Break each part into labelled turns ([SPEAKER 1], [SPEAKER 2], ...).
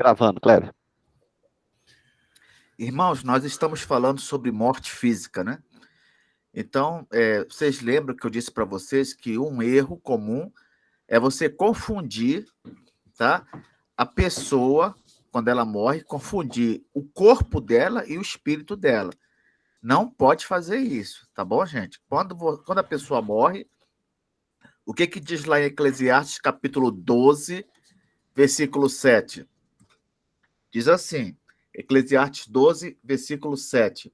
[SPEAKER 1] Gravando, Kleber.
[SPEAKER 2] Irmãos, nós estamos falando sobre morte física, né? Então, vocês lembram que eu disse para vocês que um erro comum é você confundir, tá? A pessoa, quando ela morre, confundir o corpo dela e o espírito dela. Não pode fazer isso, tá bom, gente? Quando a pessoa morre, o que diz lá em Eclesiastes, capítulo 12, versículo 7? Diz assim, Eclesiastes 12, versículo 7.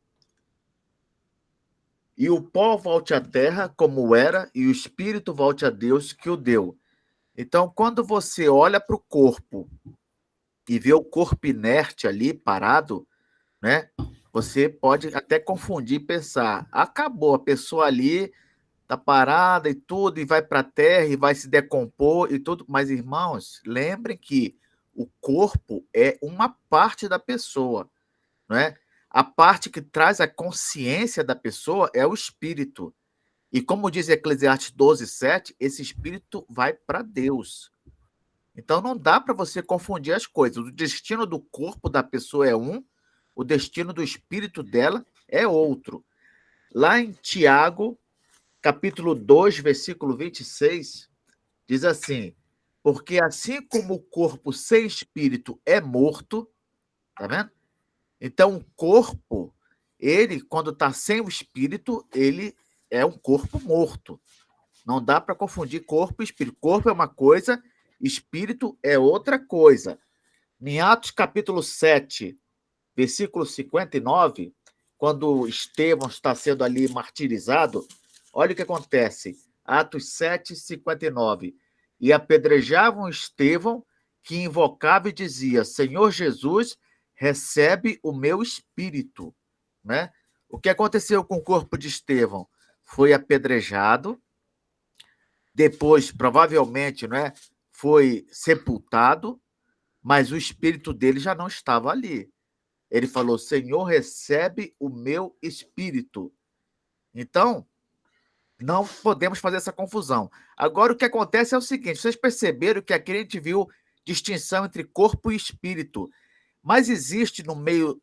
[SPEAKER 2] E o pó volte à terra como era, e o espírito volte a Deus que o deu. Então, quando você olha para o corpo e vê o corpo inerte ali, parado, né? Você pode até confundir e pensar, acabou, a pessoa ali está parada e tudo, e vai para a terra, e vai se decompor e tudo. Mas, irmãos, lembrem que o corpo é uma parte da pessoa, não é? A parte que traz a consciência da pessoa é o espírito. E como diz Eclesiastes 12, 7, esse espírito vai para Deus. Então não dá para você confundir as coisas. O destino do corpo da pessoa é um, o destino do espírito dela é outro. Lá em Tiago, capítulo 2, versículo 26, diz assim: porque assim como o corpo sem espírito é morto, tá vendo? Então o corpo, ele, quando está sem o espírito, ele é um corpo morto. Não dá para confundir corpo e espírito. Corpo é uma coisa, espírito é outra coisa. Em Atos capítulo 7, versículo 59, quando Estevão está sendo ali martirizado, olha o que acontece. Atos 7, 59. E apedrejavam Estevão, que invocava e dizia: Senhor Jesus, recebe o meu espírito. Né? O que aconteceu com o corpo de Estevão? Foi apedrejado, depois, provavelmente, né, foi sepultado, mas o espírito dele já não estava ali. Ele falou: Senhor, recebe o meu espírito. Então, não podemos fazer essa confusão. Agora, o que acontece é o seguinte: vocês perceberam que aqui a gente viu distinção entre corpo e espírito, mas existe no meio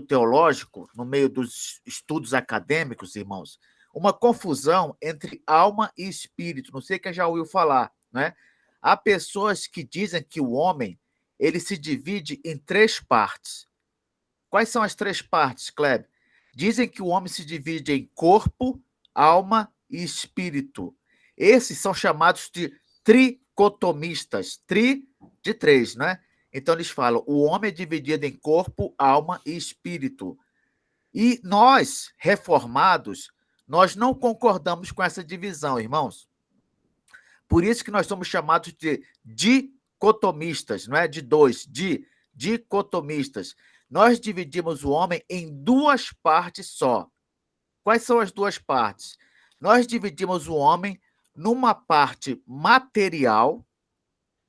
[SPEAKER 2] teológico, no meio dos estudos acadêmicos, irmãos, uma confusão entre alma e espírito. Não sei quem já ouviu falar, né? Há pessoas que dizem que o homem ele se divide em três partes. Quais são as três partes, Kleber? Dizem que o homem se divide em corpo, alma e espírito. Esses são chamados de tricotomistas. Tri de três, né? Então eles falam, o homem é dividido em corpo, alma e espírito. E nós, reformados, nós não concordamos com essa divisão, irmãos. Por isso que nós somos chamados de dicotomistas, não é de dois, dicotomistas. Nós dividimos o homem em duas partes só. Quais são as duas partes? Nós dividimos o homem numa parte material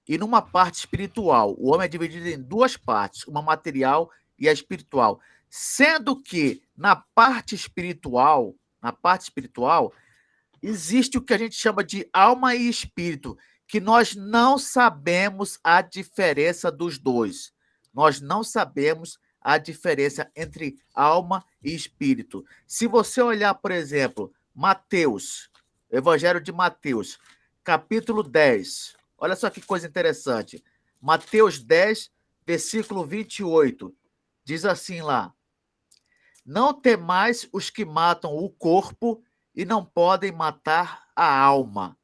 [SPEAKER 2] e numa parte espiritual. O homem é dividido em duas partes, uma material e a espiritual. Sendo que na parte espiritual, existe o que a gente chama de alma e espírito, que nós não sabemos a diferença dos dois. Nós não sabemos a diferença entre alma e espírito. Se você olhar, por exemplo, Mateus, Evangelho de Mateus, capítulo 10, olha só que coisa interessante. Mateus 10, versículo 28, diz assim lá: não temais os que matam o corpo e não podem matar a alma.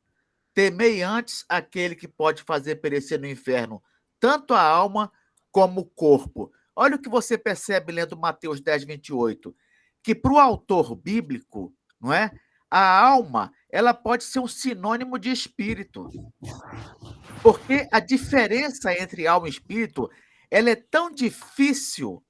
[SPEAKER 2] Temei antes aquele que pode fazer perecer no inferno tanto a alma como o corpo. Olha o que você percebe lendo Mateus 10, 28. Que para o autor bíblico, não é? A alma, ela pode ser um sinônimo de espírito. Porque a diferença entre alma e espírito, ela é tão difícil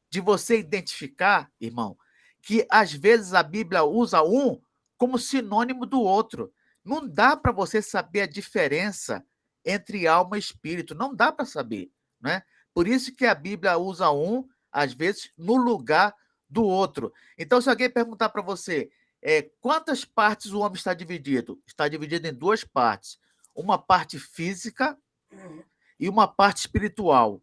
[SPEAKER 2] de você identificar, irmão, que às vezes a Bíblia usa um como sinônimo do outro. Não dá para você saber a diferença entre alma e espírito, não dá para saber, né? Por isso que a Bíblia usa um, às vezes, no lugar do outro. Então, se alguém perguntar para você, quantas partes o homem está dividido? Está dividido em duas partes. Uma parte física e uma parte espiritual.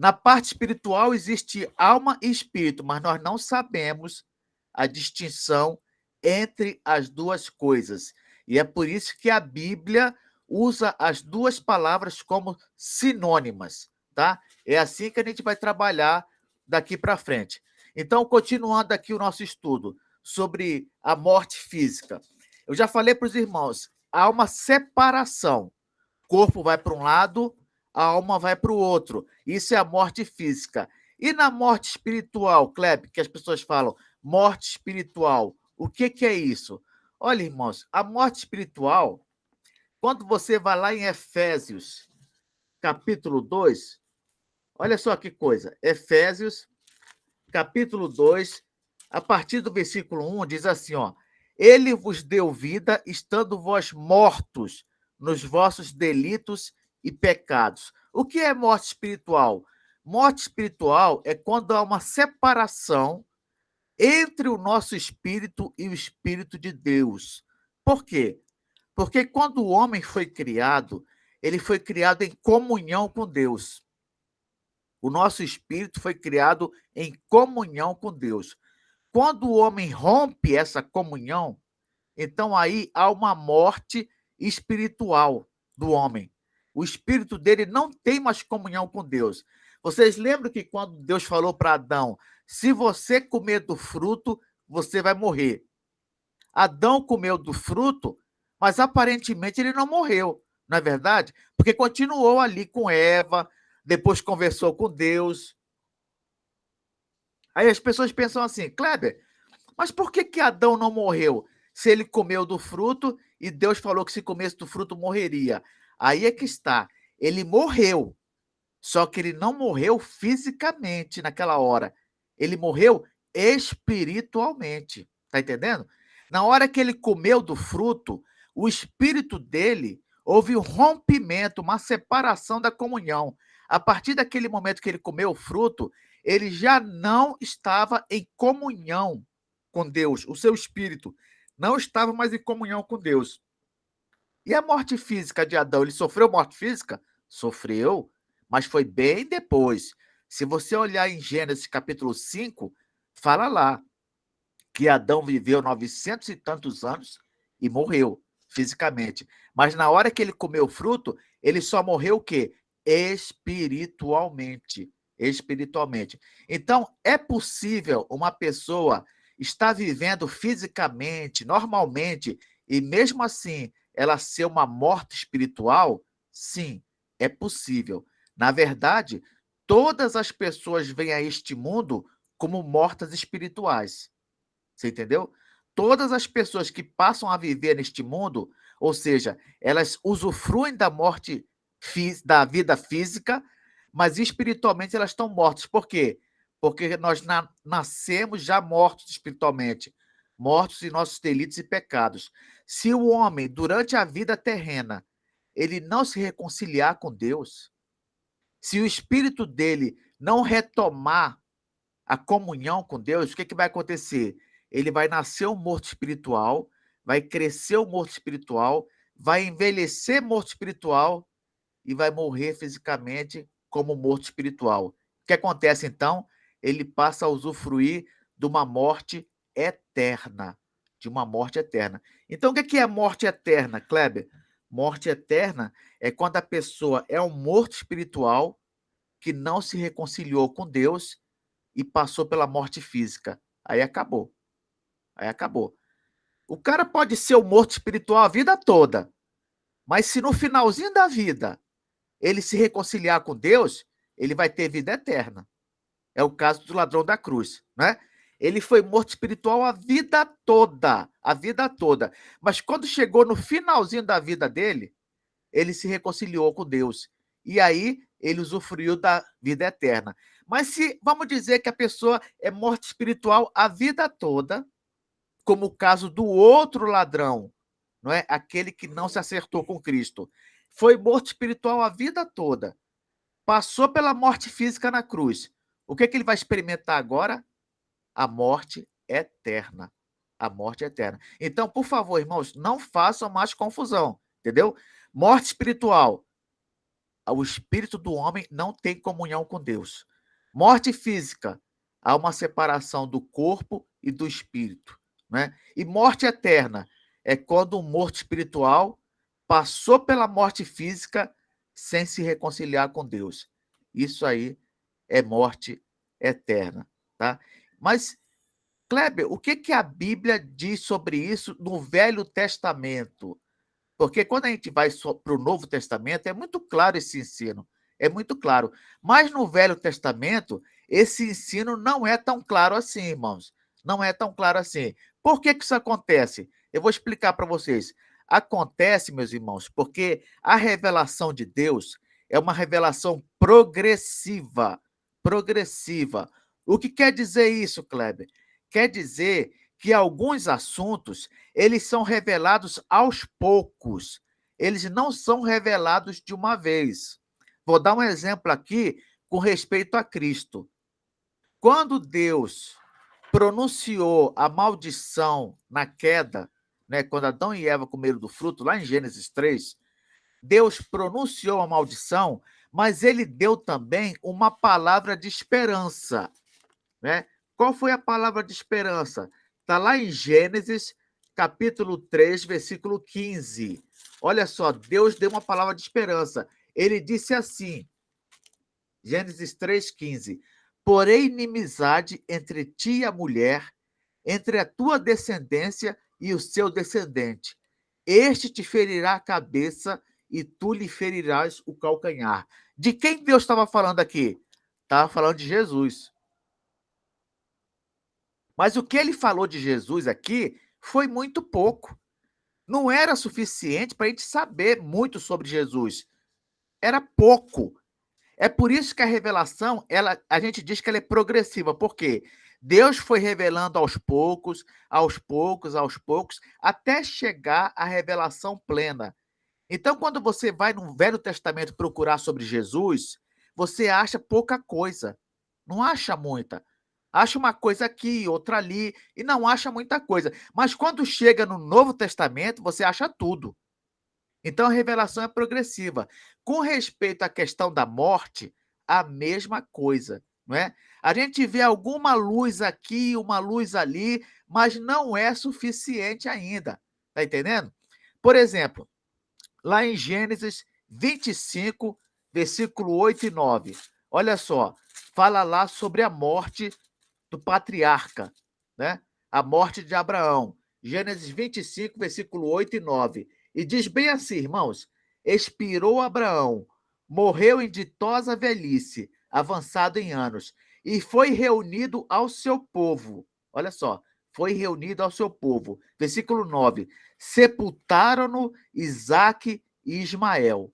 [SPEAKER 2] Na parte espiritual existe alma e espírito, mas nós não sabemos a distinção entre as duas coisas. E é por isso que a Bíblia usa as duas palavras como sinônimas, tá? É assim que a gente vai trabalhar daqui para frente. Então, continuando aqui o nosso estudo sobre a morte física. Eu já falei para os irmãos, há uma separação. O corpo vai para um lado, a alma vai para o outro. Isso é a morte física. E na morte espiritual, Kleber, que as pessoas falam, morte espiritual, o que é isso? Olha, irmãos, a morte espiritual, quando você vai lá em Efésios, capítulo 2, olha só que coisa. Efésios, capítulo 2, a partir do versículo 1, diz assim, ó: Ele vos deu vida, estando vós mortos nos vossos delitos e pecados. O que é morte espiritual? Morte espiritual é quando há uma separação entre o nosso espírito e o espírito de Deus. Por quê? Porque quando o homem foi criado, ele foi criado em comunhão com Deus. O nosso espírito foi criado em comunhão com Deus. Quando o homem rompe essa comunhão, então aí há uma morte espiritual do homem. O espírito dele não tem mais comunhão com Deus. Vocês lembram que quando Deus falou para Adão, se você comer do fruto, você vai morrer. Adão comeu do fruto, mas aparentemente ele não morreu, não é verdade? Porque continuou ali com Eva, depois conversou com Deus. Aí as pessoas pensam assim, Kleber, mas por que Adão não morreu? Se ele comeu do fruto e Deus falou que se comesse do fruto morreria. Aí é que está. Ele morreu, só que ele não morreu fisicamente naquela hora. Ele morreu espiritualmente. Está entendendo? Na hora que ele comeu do fruto, o espírito dele houve um rompimento, uma separação da comunhão. A partir daquele momento que ele comeu o fruto, ele já não estava em comunhão com Deus. O seu espírito não estava mais em comunhão com Deus. E a morte física de Adão, ele sofreu morte física? Sofreu, mas foi bem depois. Se você olhar em Gênesis capítulo 5, fala lá que Adão viveu 900 e tantos anos e morreu fisicamente. Mas na hora que ele comeu o fruto, ele só morreu o quê? Espiritualmente. Espiritualmente. Então, é possível uma pessoa estar vivendo fisicamente, normalmente, e mesmo assim ela ser uma morte espiritual? Sim, é possível. Na verdade, todas as pessoas vêm a este mundo como mortas espirituais. Você entendeu? Todas as pessoas que passam a viver neste mundo, ou seja, elas usufruem da morte da vida física, mas espiritualmente elas estão mortas. Por quê? Porque nós nascemos já mortos espiritualmente, mortos em nossos delitos e pecados. Se o homem, durante a vida terrena, ele não se reconciliar com Deus, se o espírito dele não retomar a comunhão com Deus, o que vai acontecer? Ele vai nascer um morto espiritual, vai crescer um morto espiritual, vai envelhecer morto espiritual e vai morrer fisicamente como morto espiritual. O que acontece então? Ele passa a usufruir de uma morte eterna, de uma morte eterna. Então, o que é morte eterna, Kleber? Morte eterna é quando a pessoa é um morto espiritual que não se reconciliou com Deus e passou pela morte física. Aí acabou. Aí acabou. O cara pode ser o morto espiritual a vida toda, mas se no finalzinho da vida ele se reconciliar com Deus, ele vai ter vida eterna. É o caso do ladrão da cruz, né? Ele foi morto espiritual a vida toda. Mas quando chegou no finalzinho da vida dele, ele se reconciliou com Deus. E aí ele usufruiu da vida eterna. Mas se vamos dizer que a pessoa é morte espiritual a vida toda, como o caso do outro ladrão, não é? Aquele que não se acertou com Cristo, foi morto espiritual a vida toda, passou pela morte física na cruz. O que ele vai experimentar agora? A morte eterna. A morte eterna. Então, por favor, irmãos, não façam mais confusão, entendeu? Morte espiritual. o espírito do homem não tem comunhão com Deus. Morte física, há uma separação do corpo e do espírito, né? E morte eterna é quando um morto espiritual passou pela morte física sem se reconciliar com Deus. Isso aí é morte eterna, tá? Mas, Kleber, o que que a Bíblia diz sobre isso no Velho Testamento? Porque quando a gente vai para o Novo Testamento, é muito claro esse ensino, é muito claro. Mas no Velho Testamento, esse ensino não é tão claro assim, irmãos. Não é tão claro assim. Por que que isso acontece? Eu vou explicar para vocês. Acontece, meus irmãos, porque a revelação de Deus é uma revelação progressiva. Progressiva. O que quer dizer isso, Kleber? Quer dizer que alguns assuntos eles são revelados aos poucos. Eles não são revelados de uma vez. Vou dar um exemplo aqui com respeito a Cristo. Quando Deus pronunciou a maldição na queda, né, quando Adão e Eva comeram do fruto, lá em Gênesis 3, Deus pronunciou a maldição, mas ele deu também uma palavra de esperança, né? Qual foi a palavra de esperança? Está lá em Gênesis, capítulo 3, versículo 15. Olha só, Deus deu uma palavra de esperança. Ele disse assim, Gênesis 3,15: Porém, inimizade entre ti e a mulher, entre a tua descendência e o seu descendente. Este te ferirá a cabeça e tu lhe ferirás o calcanhar. De quem Deus estava falando aqui? Estava falando de Jesus. Mas o que ele falou de Jesus aqui foi muito pouco. Não era suficiente para a gente saber muito sobre Jesus. Era pouco. É por isso que a revelação, a gente diz que ela é progressiva. Por quê? Deus foi revelando aos poucos, aos poucos, aos poucos, até chegar à revelação plena. Então, quando você vai no Velho Testamento procurar sobre Jesus, você acha pouca coisa. Não acha muita. Acha uma coisa aqui, outra ali, e não acha muita coisa. Mas quando chega no Novo Testamento, você acha tudo. Então a revelação é progressiva. Com respeito à questão da morte, a mesma coisa, não é? A gente vê alguma luz aqui, uma luz ali, mas não é suficiente ainda. Tá entendendo? Por exemplo, lá em Gênesis 25, versículo 8 e 9. Olha só, fala lá sobre a morte do patriarca, né? A morte de Abraão. Gênesis 25, versículo 8 e 9. E diz bem assim, irmãos: expirou Abraão, morreu em ditosa velhice, avançado em anos, e foi reunido ao seu povo. Olha só, foi reunido ao seu povo. Versículo 9: sepultaram-no Isaque e Ismael.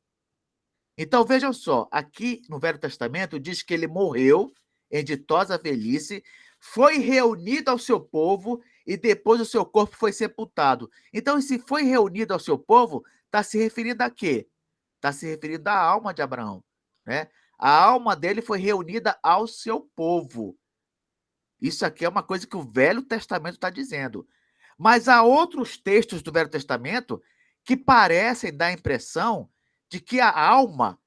[SPEAKER 2] Então vejam só, aqui no Velho Testamento diz que ele morreu em ditosa velhice, foi reunido ao seu povo e depois o seu corpo foi sepultado. Então, se foi reunido ao seu povo, está se referindo a quê? Está se referindo à alma de Abraão, né? A alma dele foi reunida ao seu povo. Isso aqui é uma coisa que o Velho Testamento está dizendo. Mas há outros textos do Velho Testamento que parecem dar a impressão de que a alma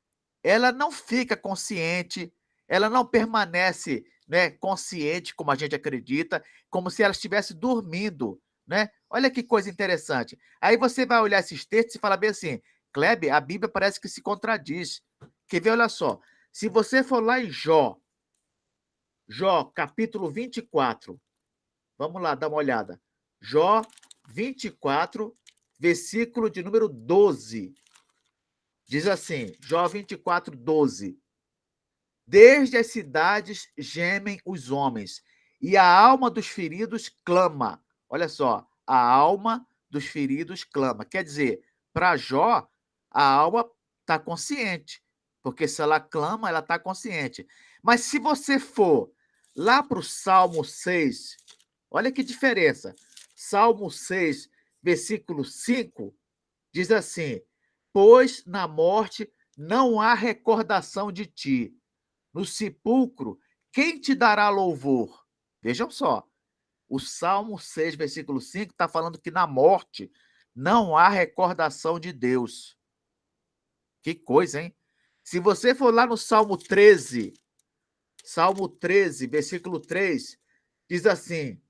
[SPEAKER 2] ela não fica consciente, ela não permanece, né, consciente, como a gente acredita, como se ela estivesse dormindo, né? Olha que coisa interessante. Aí você vai olhar esses textos e fala bem assim, Kleber, a Bíblia parece que se contradiz. Quer ver? Olha só. Se você for lá em Jó, capítulo 24, vamos lá, dar uma olhada. Jó 24, versículo de número 12. Diz assim, Jó 24, 12. Desde as cidades gemem os homens, e a alma dos feridos clama. Olha só, a alma dos feridos clama. Quer dizer, para Jó, a alma está consciente, porque se ela clama, ela está consciente. Mas se você for lá para o Salmo 6, olha que diferença. Salmo 6, versículo 5, diz assim: Pois na morte não há recordação de ti. No sepulcro, quem te dará louvor? Vejam só, o Salmo 6, versículo 5, está falando que na morte não há recordação de Deus. Que coisa, hein? Se você for lá no Salmo 13, versículo 3, diz assim: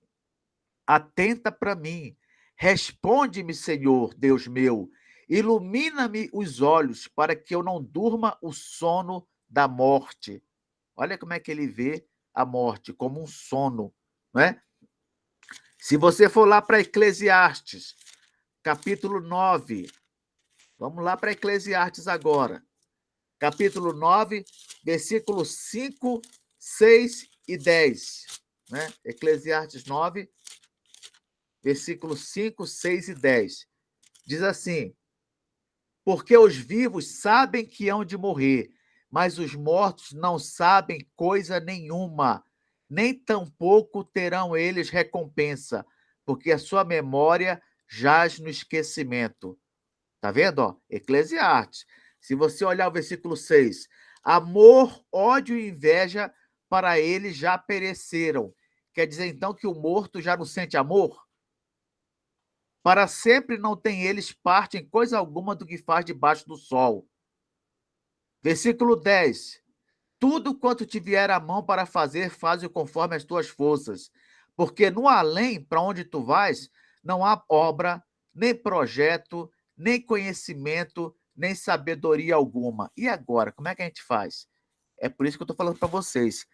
[SPEAKER 2] atenta para mim, responde-me, Senhor, Deus meu, ilumina-me os olhos para que eu não durma o sono da morte. Olha como é que ele vê a morte, como um sono, não é? Se você for lá para Eclesiastes, capítulo 9, vamos lá para Eclesiastes agora, capítulo 9, versículos 5, 6 e 10, né? Eclesiastes 9, versículos 5, 6 e 10. Diz assim: porque os vivos sabem que hão de morrer, mas os mortos não sabem coisa nenhuma, nem tampouco terão eles recompensa, porque a sua memória jaz no esquecimento. Tá vendo? Ó? Eclesiastes. Se você olhar o versículo 6, amor, ódio e inveja para eles já pereceram. Quer dizer, então, que o morto já não sente amor? Para sempre não tem eles parte em coisa alguma do que faz debaixo do sol. Versículo 10. Tudo quanto te vier à mão para fazer, faze-o conforme as tuas forças. Porque no além, para onde tu vais, não há obra, nem projeto, nem conhecimento, nem sabedoria alguma. E agora, como é que a gente faz? É por isso que eu estou falando para vocês.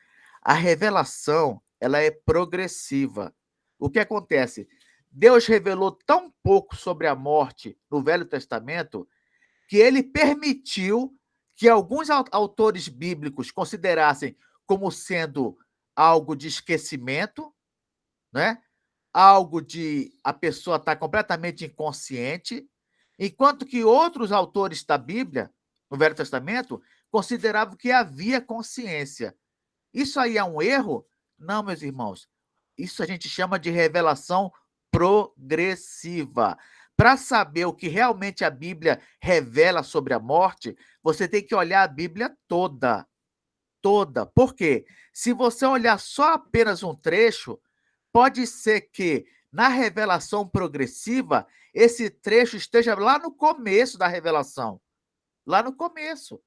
[SPEAKER 2] A revelação, ela é progressiva. O que acontece? Deus revelou tão pouco sobre a morte no Velho Testamento que ele permitiu que alguns autores bíblicos considerassem como sendo algo de esquecimento, né? Algo de a pessoa estar completamente inconsciente, enquanto que outros autores da Bíblia, no Velho Testamento, consideravam que havia consciência. Isso aí é um erro? Não, meus irmãos. Isso a gente chama de revelação progressiva. Para saber o que realmente a Bíblia revela sobre a morte, você tem que olhar a Bíblia toda. Toda. Por quê? Se você olhar só apenas um trecho, pode ser que na revelação progressiva, esse trecho esteja lá no começo da revelação. Lá no começo.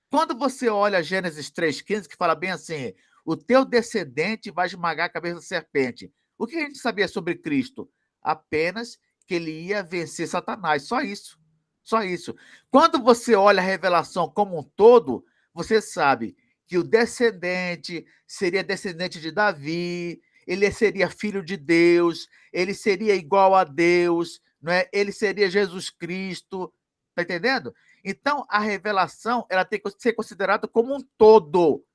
[SPEAKER 2] Quando você olha Gênesis 3,15, que fala bem assim: o teu descendente vai esmagar a cabeça da serpente. O que a gente sabia sobre Cristo? Apenas que ele ia vencer Satanás. Só isso. Só isso. Quando você olha a revelação como um todo, você sabe que o descendente seria descendente de Davi, ele seria filho de Deus, ele seria igual a Deus, não é? Ele seria Jesus Cristo. Está entendendo? Então, a revelação ela tem que ser considerada como um todo.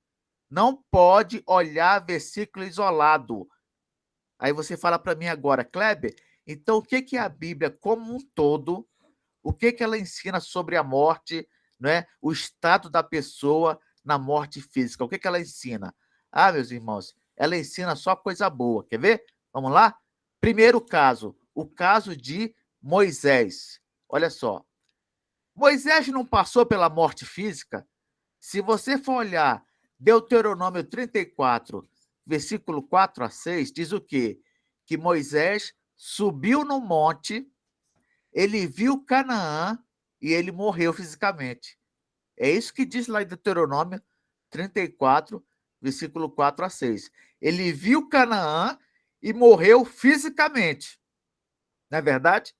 [SPEAKER 2] Não pode olhar versículo isolado. Aí você fala para mim agora, Kleber, então o que que a Bíblia como um todo, o que que ela ensina sobre a morte, né? O estado da pessoa na morte física? O que que ela ensina? Ah, meus irmãos, ela ensina só coisa boa. Quer ver? Vamos lá? Primeiro caso, o caso de Moisés. Olha só. Moisés não passou pela morte física? Se você for olhar Deuteronômio 34, versículo 4 a 6, diz o quê? Que Moisés subiu no monte, ele viu Canaã e ele morreu fisicamente. É isso que diz lá em Deuteronômio 34, versículo 4 a 6. Ele viu Canaã e morreu fisicamente. Não é verdade?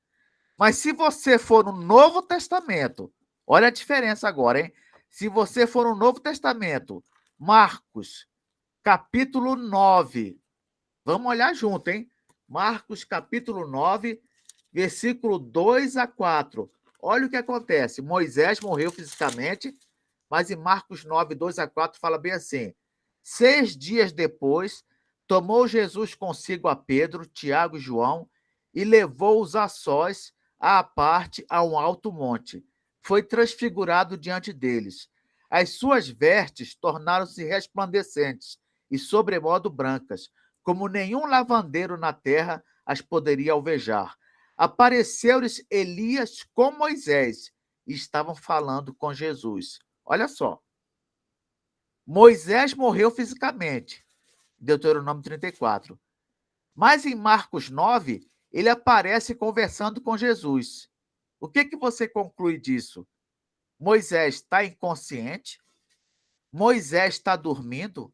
[SPEAKER 2] Mas se você for no Novo Testamento, olha a diferença agora, hein? Se você for no Novo Testamento, Marcos, capítulo 9, vamos olhar junto, hein? Marcos, capítulo 9, versículo 2 a 4. Olha o que acontece. Moisés morreu fisicamente, mas em Marcos 9, 2 a 4 fala bem assim: 6 dias depois, tomou Jesus consigo a Pedro, Tiago e João e levou-os a sós à parte a um alto monte. Foi transfigurado diante deles. As suas vestes tornaram-se resplandecentes e sobremodo brancas, como nenhum lavandeiro na terra as poderia alvejar. Apareceu-lhes Elias com Moisés e estavam falando com Jesus. Olha só. Moisés morreu fisicamente, Deuteronômio 34. Mas em Marcos 9, ele aparece conversando com Jesus. O que que você conclui disso? Moisés está inconsciente? Moisés está dormindo?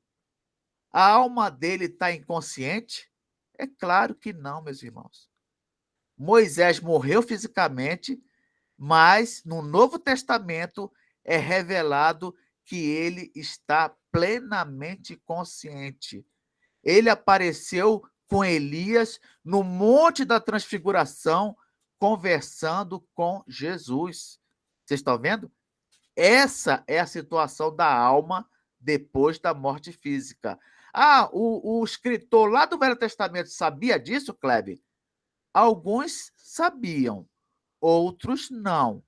[SPEAKER 2] A alma dele está inconsciente? É claro que não, meus irmãos. Moisés morreu fisicamente, mas no Novo Testamento é revelado que ele está plenamente consciente. Ele apareceu com Elias no Monte da Transfiguração, conversando com Jesus. Vocês estão vendo? Essa é a situação da alma depois da morte física. Ah, o escritor lá do Velho Testamento sabia disso, Kleber? Alguns sabiam, outros não.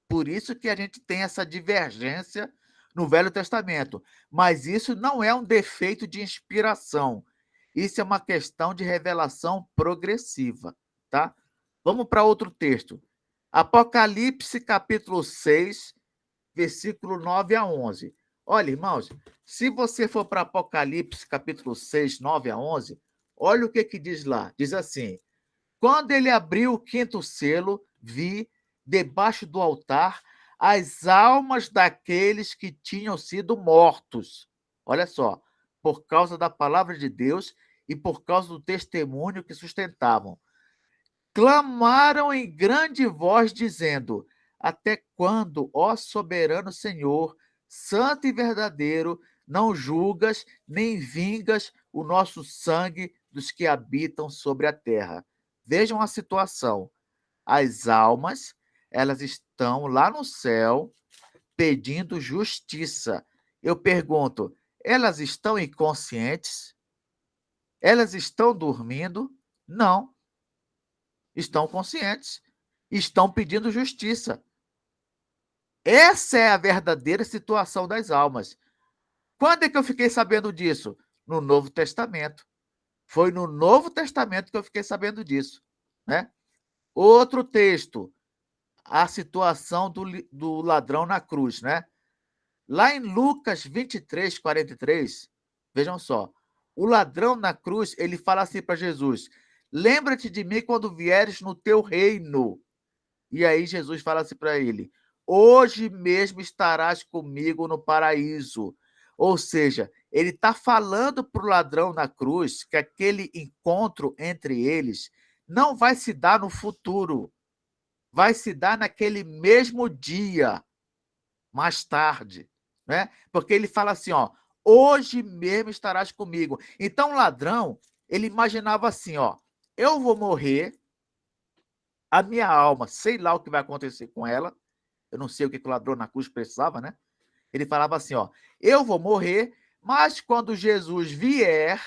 [SPEAKER 2] Por isso que a gente tem essa divergência no Velho Testamento. Mas isso não é um defeito de inspiração. Isso é uma questão de revelação progressiva, tá? Vamos para outro texto. Apocalipse, capítulo 6, versículo 9 a 11. Olha, irmãos, se você for para Apocalipse, capítulo 6, 9 a 11, olha o que diz lá. Diz assim: quando ele abriu o quinto selo, vi, debaixo do altar, as almas daqueles que tinham sido mortos. Olha só, por causa da palavra de Deus e por causa do testemunho que sustentavam. Clamaram em grande voz, dizendo: até quando, ó soberano Senhor, santo e verdadeiro, não julgas nem vingas o nosso sangue dos que habitam sobre a terra? Vejam a situação. As almas, elas estão lá no céu pedindo justiça. Eu pergunto, elas estão inconscientes? Elas estão dormindo? Não, estão conscientes, estão pedindo justiça. Essa é a verdadeira situação das almas. Quando é que eu fiquei sabendo disso? No Novo Testamento. Foi no Novo Testamento que eu fiquei sabendo disso, né? Outro texto, a situação do ladrão na cruz, né? Lá em Lucas 23, 43, vejam só, o ladrão na cruz, ele fala assim para Jesus: lembra-te de mim quando vieres no teu reino. E aí Jesus fala assim para ele: hoje mesmo estarás comigo no paraíso. Ou seja, ele está falando para o ladrão na cruz que aquele encontro entre eles não vai se dar no futuro, vai se dar naquele mesmo dia, mais tarde, né? Porque ele fala assim, ó, hoje mesmo estarás comigo. Então o ladrão, ele imaginava assim, ó, eu vou morrer, a minha alma, sei lá o que vai acontecer com ela, eu não sei o que o ladrão na cruz precisava, né? Ele falava assim, ó, eu vou morrer, mas quando Jesus vier,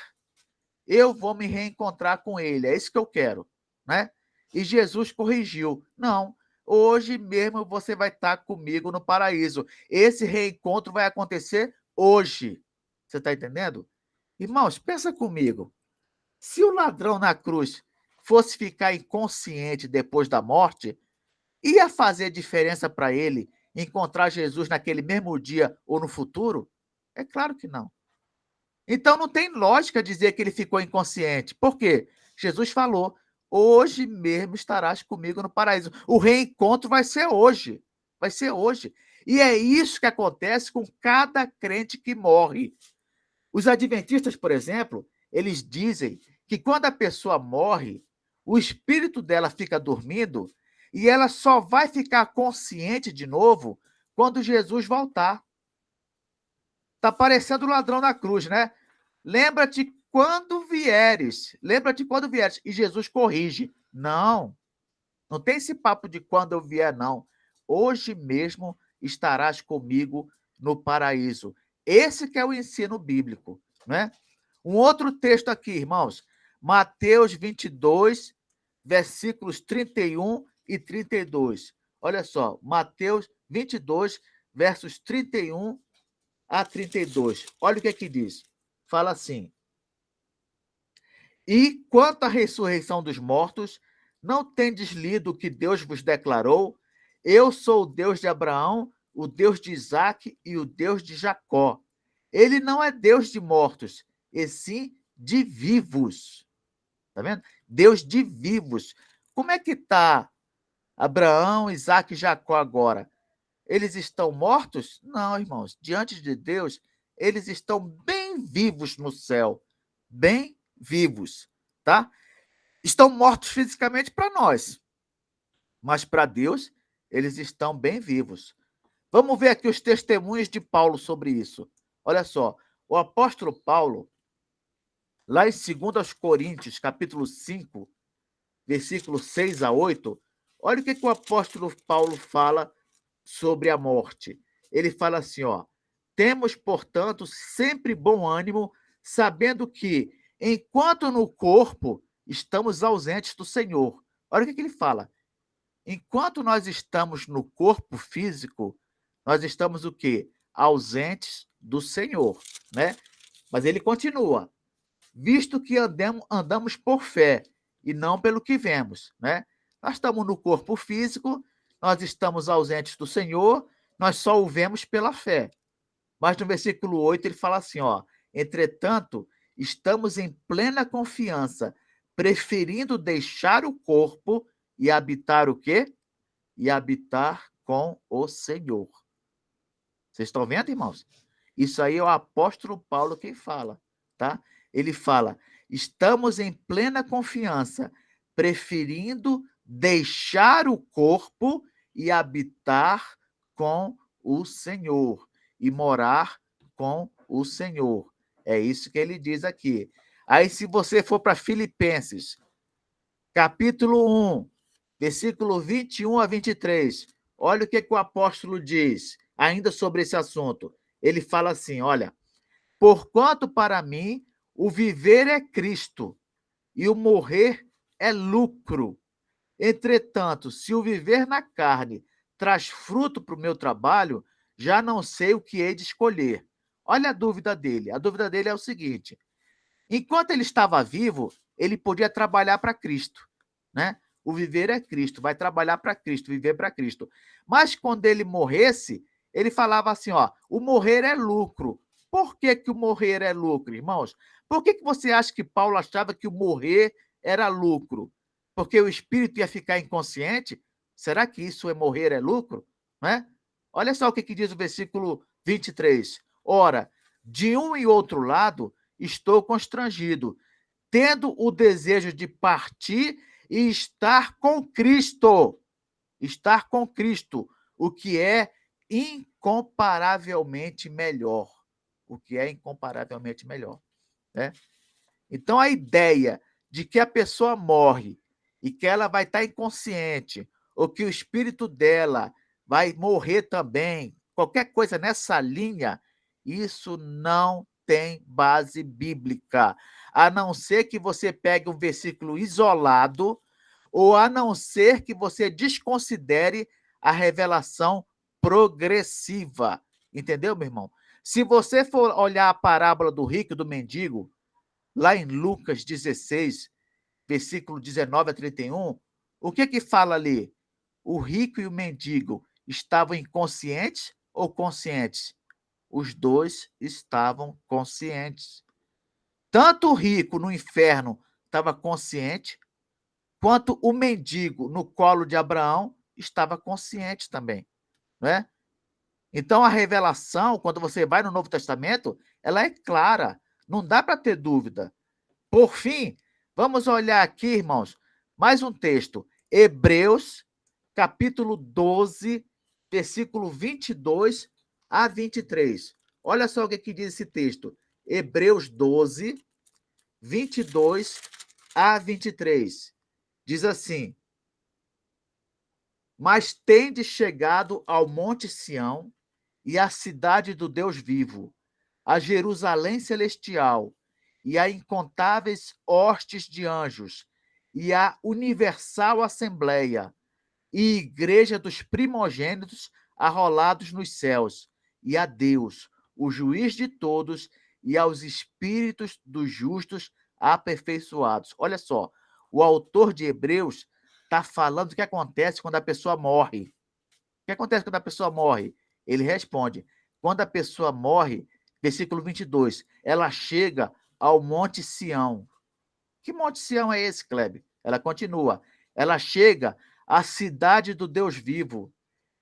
[SPEAKER 2] eu vou me reencontrar com ele, é isso que eu quero, né? E Jesus corrigiu, não, hoje mesmo você vai estar comigo no paraíso, esse reencontro vai acontecer hoje, você está entendendo? Irmãos, pensa comigo, se o ladrão na cruz fosse ficar inconsciente depois da morte, ia fazer diferença para ele encontrar Jesus naquele mesmo dia ou no futuro? É claro que não. Então não tem lógica dizer que ele ficou inconsciente. Por quê? Jesus falou: hoje mesmo estarás comigo no paraíso. O reencontro vai ser hoje. Vai ser hoje. E é isso que acontece com cada crente que morre. Os adventistas, por exemplo, eles dizem que quando a pessoa morre, o espírito dela fica dormindo e ela só vai ficar consciente de novo quando Jesus voltar. Está parecendo o ladrão na cruz, né? Lembra-te quando vieres. E Jesus corrige. Não, não tem esse papo de quando eu vier, não. Hoje mesmo estarás comigo no paraíso. Esse que é o ensino bíblico, né? Um outro texto aqui, irmãos. Mateus 22, versículos 31 e 32. Olha só, Mateus 22, versos 31 a 32. Olha o que diz. Fala assim: e quanto à ressurreição dos mortos, não tendes lido o que Deus vos declarou? Eu sou o Deus de Abraão, o Deus de Isaque e o Deus de Jacó. Ele não é Deus de mortos, e sim de vivos. Está vendo? Deus de vivos. Como é que está Abraão, Isaque e Jacó agora? eles estão mortos? Não, irmãos. Diante de Deus, eles estão bem vivos no céu. Bem vivos, tá? Estão mortos fisicamente para nós, mas para Deus, eles estão bem vivos. Vamos ver aqui os testemunhos de Paulo sobre isso. Olha só, o apóstolo Paulo, lá em 2 Coríntios, capítulo 5, versículos 6 a 8, olha o que o apóstolo Paulo fala sobre a morte. Ele fala assim, ó: temos, portanto, sempre bom ânimo, sabendo que, enquanto no corpo, estamos ausentes do Senhor. Olha o que ele fala. Enquanto nós estamos no corpo físico, nós estamos o quê? Ausentes do Senhor, né? Mas ele continua: visto que andamos por fé e não pelo que vemos, né? Nós estamos no corpo físico, nós estamos ausentes do Senhor, nós só o vemos pela fé. Mas no versículo 8 ele fala assim, ó: entretanto, estamos em plena confiança, preferindo deixar o corpo e habitar o quê? E habitar com o Senhor. Vocês estão vendo, irmãos? Isso aí é o apóstolo Paulo quem fala, tá? Ele fala: estamos em plena confiança, preferindo deixar o corpo e habitar com o Senhor e morar com o Senhor. É isso que ele diz aqui. Aí, se você for para Filipenses, capítulo 1, versículo 21 a 23, olha o que o apóstolo diz, ainda sobre esse assunto. Ele fala assim, olha: porquanto para mim o viver é Cristo e o morrer é lucro. Entretanto, se o viver na carne traz fruto para o meu trabalho, já não sei o que hei de escolher. Olha a dúvida dele. A dúvida dele é o seguinte: enquanto ele estava vivo, ele podia trabalhar para Cristo, né? O viver é Cristo, vai trabalhar para Cristo, viver para Cristo. Mas quando ele morresse, ele falava assim, ó: o morrer é lucro. Por que que o morrer é lucro, irmãos? Por que que você acha que Paulo achava que o morrer era lucro? Porque o espírito ia ficar inconsciente? Será que isso é morrer é lucro? Né? Olha só o que diz o versículo 23. Ora, de um e outro lado, estou constrangido, tendo o desejo de partir e estar com Cristo. Estar com Cristo, o que é incomparavelmente melhor. O que é incomparavelmente melhor, né? Então, a ideia de que a pessoa morre e que ela vai estar inconsciente, ou que o espírito dela vai morrer também, qualquer coisa nessa linha, isso não tem base bíblica. A não ser que você pegue um versículo isolado, ou a não ser que você desconsidere a revelação progressiva. Entendeu, meu irmão? Se você for olhar a parábola do rico e do mendigo, lá em Lucas 16, versículo 19 a 31, o que fala ali? O rico e o mendigo estavam inconscientes ou conscientes? Os dois estavam conscientes. Tanto o rico no inferno estava consciente, quanto o mendigo no colo de Abraão estava consciente também, né? Então a revelação, quando você vai no Novo Testamento, ela é clara, não dá para ter dúvida. Por fim, vamos olhar aqui, irmãos, mais um texto. Hebreus, capítulo 12, versículo 22 a 23. Olha só o que diz esse texto. Hebreus 12, 22 a 23. Diz assim: mas tendes chegado ao monte Sião e à cidade do Deus vivo, a Jerusalém celestial, e a incontáveis hostes de anjos, e a universal assembleia, e igreja dos primogênitos arrolados nos céus, e a Deus, o juiz de todos, e aos espíritos dos justos aperfeiçoados. Olha só, o autor de Hebreus está falando o que acontece quando a pessoa morre. O que acontece quando a pessoa morre? Ele responde: quando a pessoa morre, versículo 22, ela chega ao Monte Sião. Que Monte Sião é esse, Kleber? Ela continua: ela chega à cidade do Deus vivo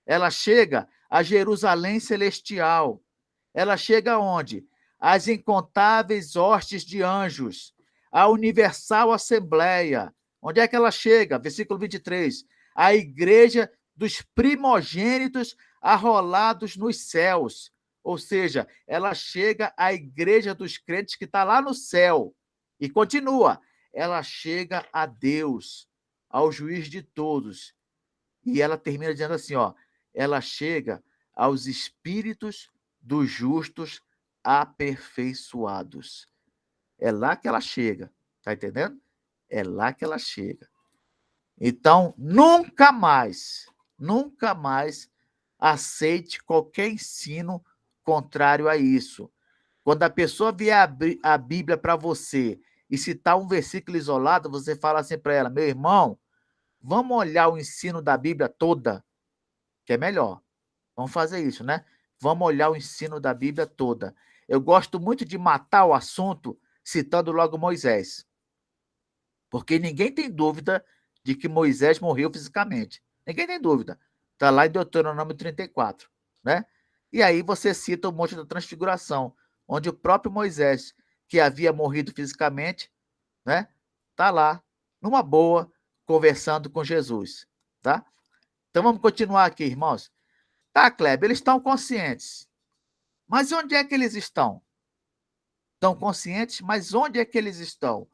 [SPEAKER 2] ela chega a Jerusalém celestial. Ela chega aonde? Às incontáveis hostes de anjos, à universal assembleia. Onde é que ela chega? Versículo 23. A igreja dos primogênitos arrolados nos céus. Ou seja, ela chega à igreja dos crentes que está lá no céu. E continua. Ela chega a Deus, ao juiz de todos. E ela termina dizendo assim, ó, ela chega aos espíritos dos justos aperfeiçoados. É lá que ela chega, tá entendendo? É lá que ela chega. Então, nunca mais aceite qualquer ensino contrário a isso. Quando a pessoa vier abrir a Bíblia para você e citar um versículo isolado, você fala assim para ela, meu irmão, vamos olhar o ensino da Bíblia toda, que é melhor. Vamos fazer isso, né? Vamos olhar o ensino da Bíblia toda. Eu gosto muito de matar o assunto citando logo Moisés, porque ninguém tem dúvida de que Moisés morreu fisicamente. Ninguém tem dúvida. Está lá em Deuteronômio 34, né? E aí você cita o Monte da Transfiguração, onde o próprio Moisés, que havia morrido fisicamente, né? Está lá, numa boa, conversando com Jesus, tá? Então vamos continuar aqui, irmãos. Tá, Kleber, eles estão conscientes. Mas onde é que eles estão? Estão conscientes, mas onde é que eles estão?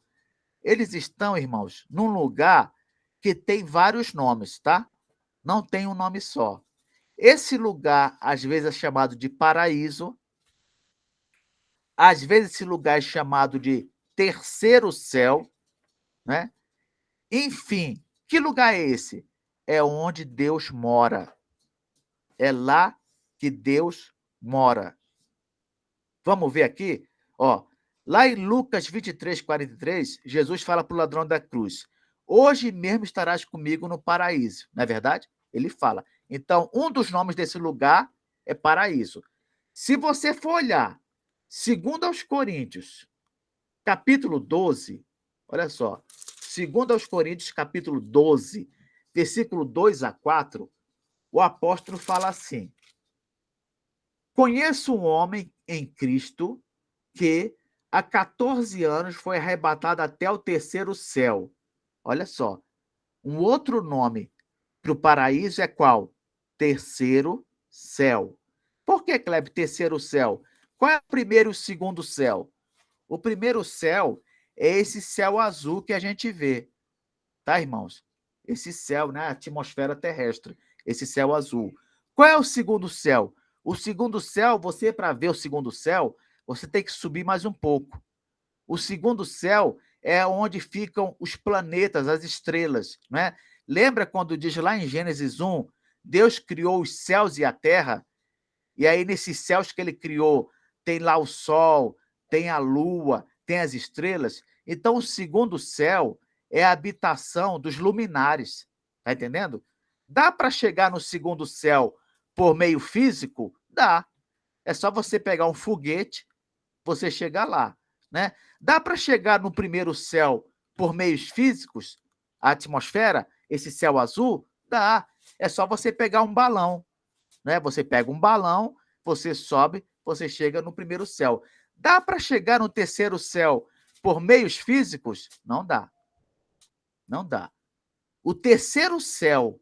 [SPEAKER 2] Eles estão, irmãos, num lugar que tem vários nomes, tá? Não tem um nome só. Esse lugar, às vezes, é chamado de paraíso, às vezes, esse lugar é chamado de terceiro céu, né? Enfim, que lugar é esse? É onde Deus mora. É lá que Deus mora. Vamos ver aqui? Ó, lá em Lucas 23, 43, Jesus fala para o ladrão da cruz: hoje mesmo estarás comigo no paraíso. Não é verdade? Ele fala. Então, um dos nomes desse lugar é paraíso. Se você for olhar, segundo aos Coríntios, capítulo 12, olha só, segundo aos Coríntios, capítulo 12, versículo 2 a 4, o apóstolo fala assim: conheço um homem em Cristo que há 14 anos foi arrebatado até o terceiro céu. Olha só, um outro nome para o paraíso é qual? Terceiro céu. Por que, Kleber, terceiro céu? Qual é o primeiro e o segundo céu? O primeiro céu é esse céu azul que a gente vê, tá, irmãos? Esse céu, né? A atmosfera terrestre, esse céu azul. Qual é o segundo céu? O segundo céu, você, para ver o segundo céu, você tem que subir mais um pouco. O segundo céu é onde ficam os planetas, as estrelas, né? Lembra quando diz lá em Gênesis 1, Deus criou os céus e a terra, e aí nesses céus que ele criou, tem lá o sol, tem a lua, tem as estrelas. Então o segundo céu é a habitação dos luminares, tá entendendo? Dá para chegar no segundo céu por meio físico? Dá. É só você pegar um foguete, você chegar lá, né? Dá para chegar no primeiro céu por meios físicos, a atmosfera, esse céu azul? Dá. É só você pegar um balão, né? Você pega um balão, você sobe, você chega no primeiro céu. Dá para chegar no terceiro céu por meios físicos? Não dá. Não dá. O terceiro céu,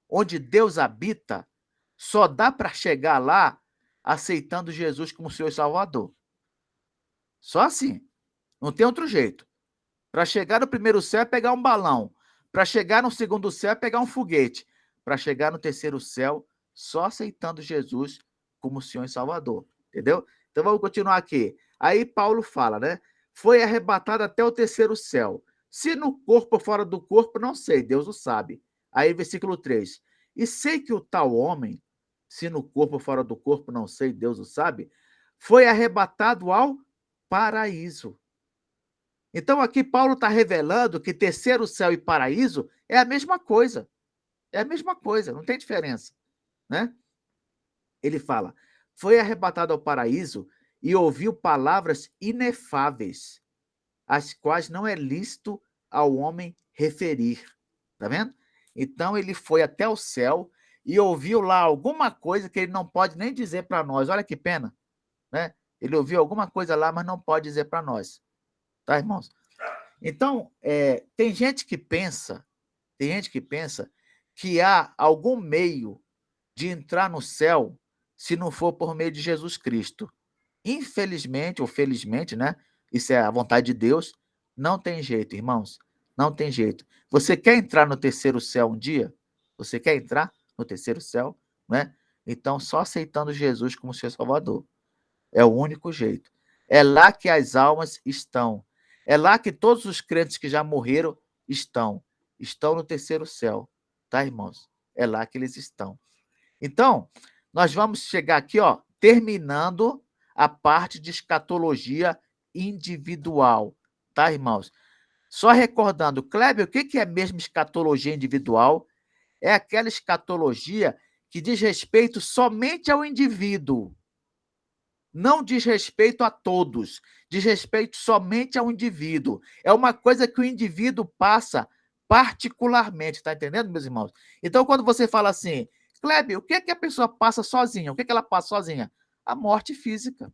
[SPEAKER 2] onde Deus habita, só dá para chegar lá aceitando Jesus como Senhor e Salvador. Só assim. Não tem outro jeito. Para chegar no primeiro céu é pegar um balão. Para chegar no segundo céu é pegar um foguete. Para chegar no terceiro céu, só aceitando Jesus como Senhor e Salvador. Entendeu? Então vamos continuar aqui. Aí Paulo fala, né? Foi arrebatado até o terceiro céu. Se no corpo ou fora do corpo, não sei, Deus o sabe. Aí, versículo 3. E sei que o tal homem, se no corpo ou fora do corpo, não sei, Deus o sabe, foi arrebatado ao paraíso. Então, aqui Paulo está revelando que terceiro céu e paraíso é a mesma coisa. É a mesma coisa, não tem diferença, né? Ele fala: foi arrebatado ao paraíso e ouviu palavras inefáveis, as quais não é lícito ao homem referir. Tá vendo? Então, ele foi até o céu e ouviu lá alguma coisa que ele não pode nem dizer para nós. Olha que pena, né? Ele ouviu alguma coisa lá, mas não pode dizer para nós. Tá, irmãos? Então, tem gente que pensa que há algum meio de entrar no céu se não for por meio de Jesus Cristo. Infelizmente ou felizmente, né? Isso é a vontade de Deus. Não tem jeito, irmãos. Não tem jeito. Você quer entrar no terceiro céu um dia? Você quer entrar no terceiro céu, né? Então, só aceitando Jesus como seu Salvador. É o único jeito. É lá que as almas estão. É lá que todos os crentes que já morreram estão. Estão no terceiro céu, tá, irmãos? É lá que eles estão. Então, nós vamos chegar aqui, ó, terminando a parte de escatologia individual, tá, irmãos? Só recordando, Kleber, o que é mesmo escatologia individual? É aquela escatologia que diz respeito somente ao indivíduo. Não diz respeito a todos, diz respeito somente ao indivíduo. É uma coisa que o indivíduo passa particularmente, tá entendendo, meus irmãos? Então, quando você fala assim, Kleber, o que é que a pessoa passa sozinha? O que é que ela passa sozinha? A morte física.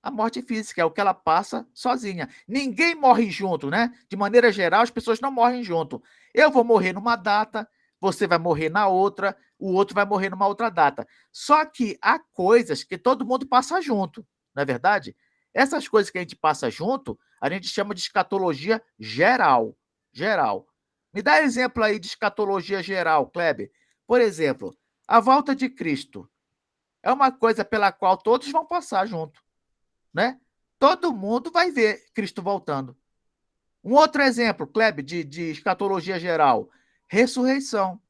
[SPEAKER 2] A morte física é o que ela passa sozinha. Ninguém morre junto, né? De maneira geral, as pessoas não morrem junto. Eu vou morrer numa data, você vai morrer na outra, o outro vai morrer numa outra data. Só que há coisas que todo mundo passa junto, não é verdade? Essas coisas que a gente passa junto, a gente chama de escatologia geral. Geral. Me dá exemplo aí de escatologia geral, Kleber. Por exemplo, a volta de Cristo é uma coisa pela qual todos vão passar junto, né? Todo mundo vai ver Cristo voltando. Um outro exemplo, Kleber, de escatologia geral: ressurreição.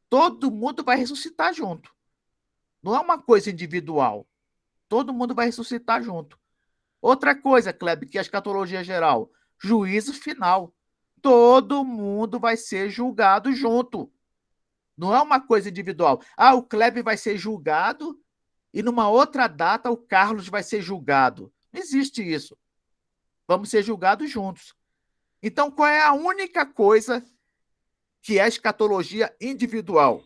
[SPEAKER 2] Todo mundo vai ressuscitar junto. Não é uma coisa individual. Todo mundo vai ressuscitar junto. Outra coisa, Kleber, que é a escatologia geral: juízo final. Todo mundo vai ser julgado junto. Não é uma coisa individual. Ah, o Kleber vai ser julgado e numa outra data o Carlos vai ser julgado. Não existe isso. Vamos ser julgados juntos. Então, qual é a única coisa que é escatologia individual?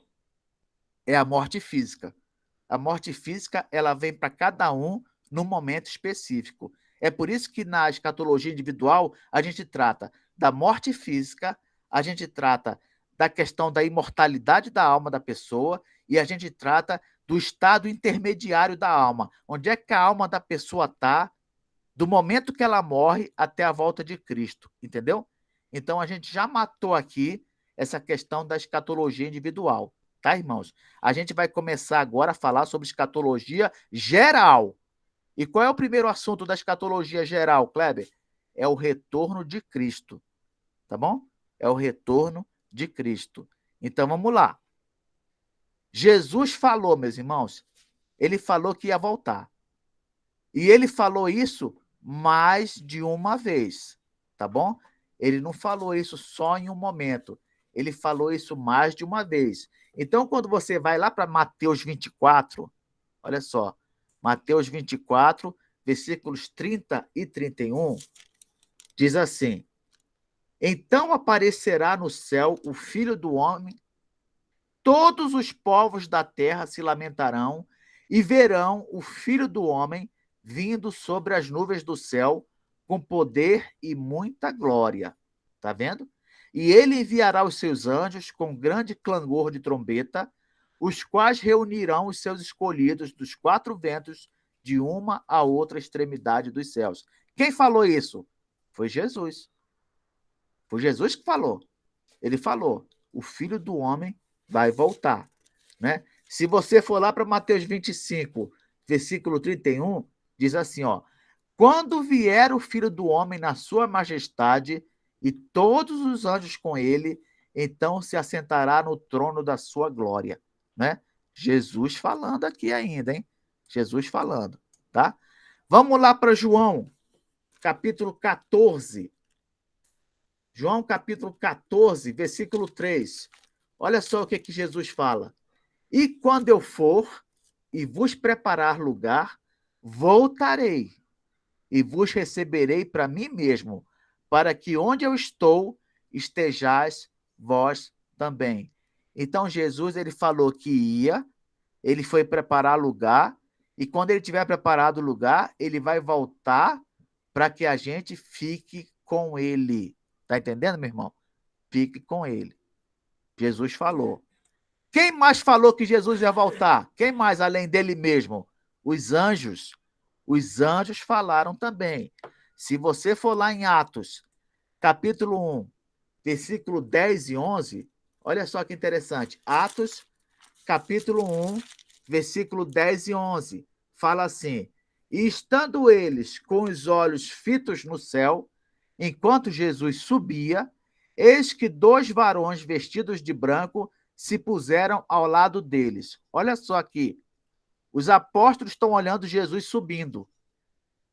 [SPEAKER 2] É a morte física. A morte física, ela vem para cada um num momento específico. É por isso que na escatologia individual a gente trata da morte física, a gente trata da questão da imortalidade da alma da pessoa e a gente trata do estado intermediário da alma. Onde é que a alma da pessoa está do momento que ela morre até a volta de Cristo, entendeu? Então a gente já matou aqui essa questão da escatologia individual, tá, irmãos? A gente vai começar agora a falar sobre escatologia geral. E qual é o primeiro assunto da escatologia geral, Kleber? É o retorno de Cristo, tá bom? É o retorno de Cristo. Então vamos lá. Jesus falou, meus irmãos, ele falou que ia voltar. E ele falou isso mais de uma vez, tá bom? Ele não falou isso só em um momento. Ele falou isso mais de uma vez. Então, quando você vai lá para Mateus 24, olha só, Mateus 24, versículos 30 e 31, diz assim: Então aparecerá no céu o Filho do Homem, todos os povos da terra se lamentarão e verão o Filho do Homem vindo sobre as nuvens do céu com poder e muita glória. Tá vendo? E ele enviará os seus anjos com grande clangor de trombeta, os quais reunirão os seus escolhidos dos quatro ventos de uma a outra extremidade dos céus. Quem falou isso? Foi Jesus. Foi Jesus que falou. Ele falou: o Filho do Homem vai voltar, né? Se você for lá para Mateus 25, versículo 31, diz assim, ó: Quando vier o Filho do Homem na sua majestade e todos os anjos com ele, então se assentará no trono da sua glória, né? Jesus falando aqui ainda, hein? Jesus falando, tá? Vamos lá para João, capítulo 14. João capítulo 14, versículo 3. Olha só o que Jesus fala. E quando eu for e vos preparar lugar, voltarei e vos receberei para mim mesmo, para que onde eu estou, estejais vós também. Então, Jesus, ele falou que ia, ele foi preparar lugar, e quando ele tiver preparado o lugar, ele vai voltar para que a gente fique com ele. Tá entendendo, meu irmão? Fique com ele. Jesus falou. Quem mais falou que Jesus ia voltar? Quem mais além dele mesmo? Os anjos. Os anjos falaram também. Se você for lá em Atos, capítulo 1, versículo 10 e 11, olha só que interessante. Atos, capítulo 1, versículo 10 e 11, fala assim: E estando eles com os olhos fitos no céu, enquanto Jesus subia, eis que 2 varões vestidos de branco se puseram ao lado deles. Olha só aqui. Os apóstolos estão olhando Jesus subindo.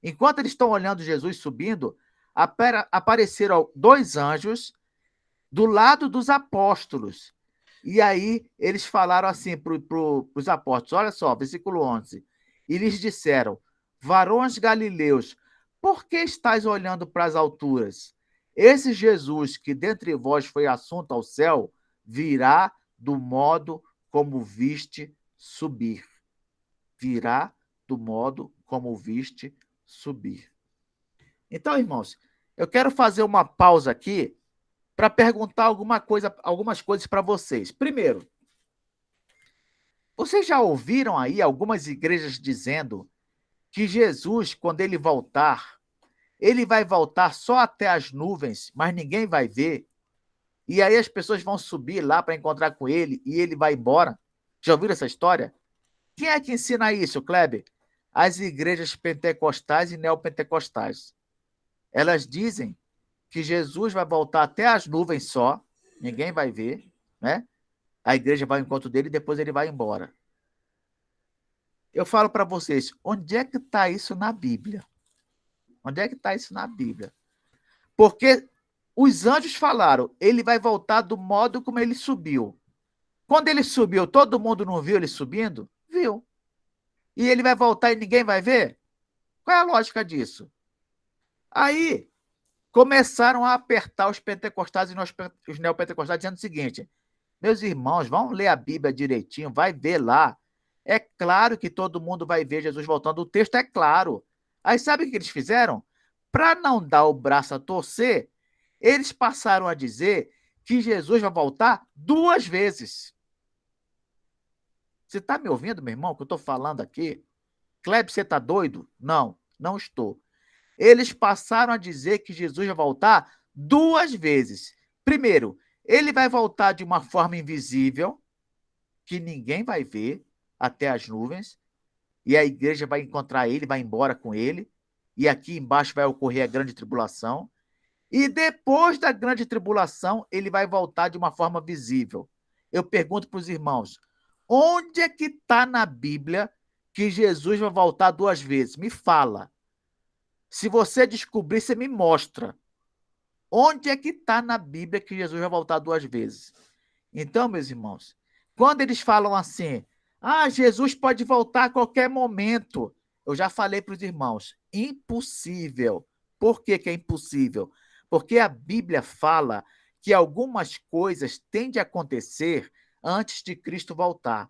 [SPEAKER 2] Enquanto eles estão olhando Jesus subindo, apareceram 2 anjos do lado dos apóstolos. E aí eles falaram assim para os apóstolos, olha só, versículo 11. E lhes disseram: Varões galileus, por que estáis olhando para as alturas? Esse Jesus que dentre vós foi assunto ao céu, virá do modo como viste subir. Virá do modo como viste subir. Então, irmãos, eu quero fazer uma pausa aqui para perguntar algumas coisas para vocês. Primeiro, vocês já ouviram aí algumas igrejas dizendo que Jesus, quando ele vai voltar só até as nuvens, mas ninguém vai ver, e aí as pessoas vão subir lá para encontrar com ele e ele vai embora? Já ouviram essa história? Quem é que ensina isso, Kleber? As igrejas pentecostais e neopentecostais. Elas dizem que Jesus vai voltar até as nuvens só, ninguém vai ver, né? A igreja vai ao encontro dele e depois ele vai embora. Eu falo para vocês, onde é que está isso na Bíblia? Onde é que está isso na Bíblia? Porque os anjos falaram, ele vai voltar do modo como ele subiu. Quando ele subiu, todo mundo não viu ele subindo? Viu. E ele vai voltar e ninguém vai ver? Qual é a lógica disso? Aí começaram a apertar os pentecostais e os neopentecostais dizendo o seguinte: meus irmãos, vão ler a Bíblia direitinho, vai ver lá. É claro que todo mundo vai ver Jesus voltando, o texto é claro. Aí sabe o que eles fizeram? Para não dar o braço a torcer, eles passaram a dizer que Jesus vai voltar 2 vezes. Você está me ouvindo, meu irmão, que eu estou falando aqui? Kleber, você está doido? Não, não estou. Eles passaram a dizer que Jesus vai voltar 2 vezes. Primeiro, ele vai voltar de uma forma invisível, que ninguém vai ver, até as nuvens, e a igreja vai encontrar ele, vai embora com ele, e aqui embaixo vai ocorrer a grande tribulação, e depois da grande tribulação, ele vai voltar de uma forma visível. Eu pergunto para os irmãos, onde é que está na Bíblia que Jesus vai voltar 2 vezes? Me fala. Se você descobrir, você me mostra. Onde é que está na Bíblia que Jesus vai voltar 2 vezes? Então, meus irmãos, quando eles falam assim, Jesus pode voltar a qualquer momento, eu já falei para os irmãos, impossível. Por que que é impossível? Porque a Bíblia fala que algumas coisas têm de acontecer antes de Cristo voltar.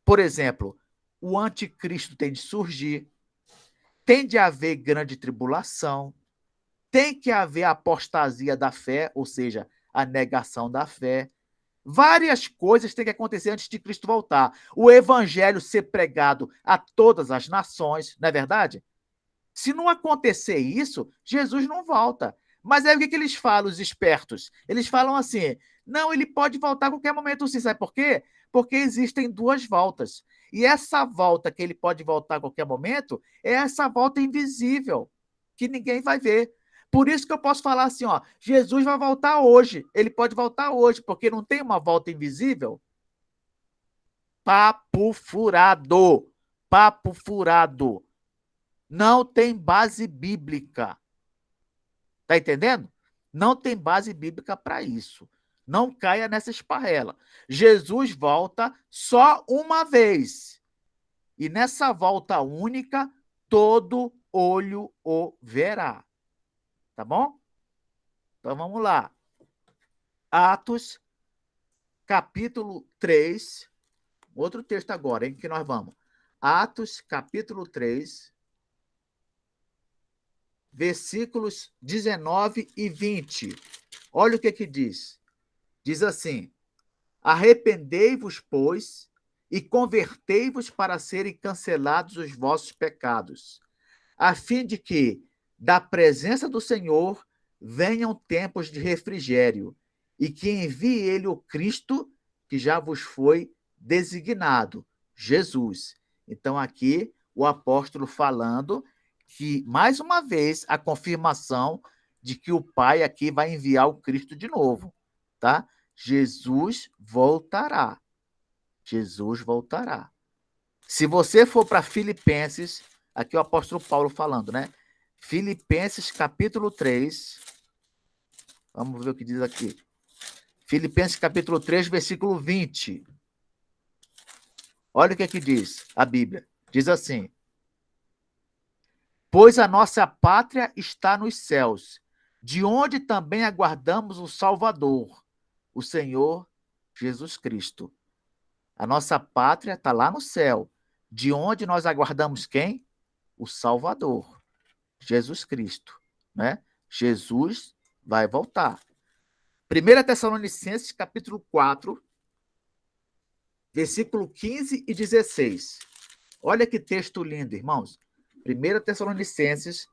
[SPEAKER 2] Por exemplo, o anticristo tem de surgir, tem de haver grande tribulação, tem que haver a apostasia da fé, ou seja, a negação da fé. Várias coisas têm que acontecer antes de Cristo voltar. O evangelho ser pregado a todas as nações, não é verdade? Se não acontecer isso, Jesus não volta. Mas aí o que eles falam, os espertos? Eles falam assim, não, ele pode voltar a qualquer momento sim. Sabe por quê? Porque existem 2 voltas. E essa volta que ele pode voltar a qualquer momento é essa volta invisível, que ninguém vai ver. Por isso que eu posso falar assim, ó, Jesus vai voltar hoje. Ele pode voltar hoje, porque não tem uma volta invisível. Papo furado. Papo furado. Não tem base bíblica. Tá entendendo? Não tem base bíblica para isso. Não caia nessa esparrela. Jesus volta só uma vez. E nessa volta única, todo olho o verá. Tá bom? Então vamos lá. Atos, capítulo 3, outro texto agora, em que nós vamos. Atos, capítulo 3, versículos 19 e 20. Olha o que diz. Diz assim: arrependei-vos, pois, e convertei-vos para serem cancelados os vossos pecados, a fim de que, da presença do Senhor, venham tempos de refrigério, e que envie ele o Cristo, que já vos foi designado, Jesus. Então, aqui, o apóstolo falando que, mais uma vez, a confirmação de que o Pai aqui vai enviar o Cristo de novo, tá? Jesus voltará. Jesus voltará. Se você for para Filipenses, aqui o apóstolo Paulo falando, né? Filipenses capítulo 3. Vamos ver o que diz aqui. Filipenses capítulo 3, versículo 20. Olha o que diz a Bíblia. Diz assim: pois a nossa pátria está nos céus, de onde também aguardamos o Salvador, o Senhor Jesus Cristo. A nossa pátria está lá no céu, de onde nós aguardamos quem? O Salvador, Jesus Cristo, né? Jesus vai voltar. 1 Tessalonicenses, capítulo 4, versículo 15 e 16. Olha que texto lindo, irmãos. 1 Tessalonicenses,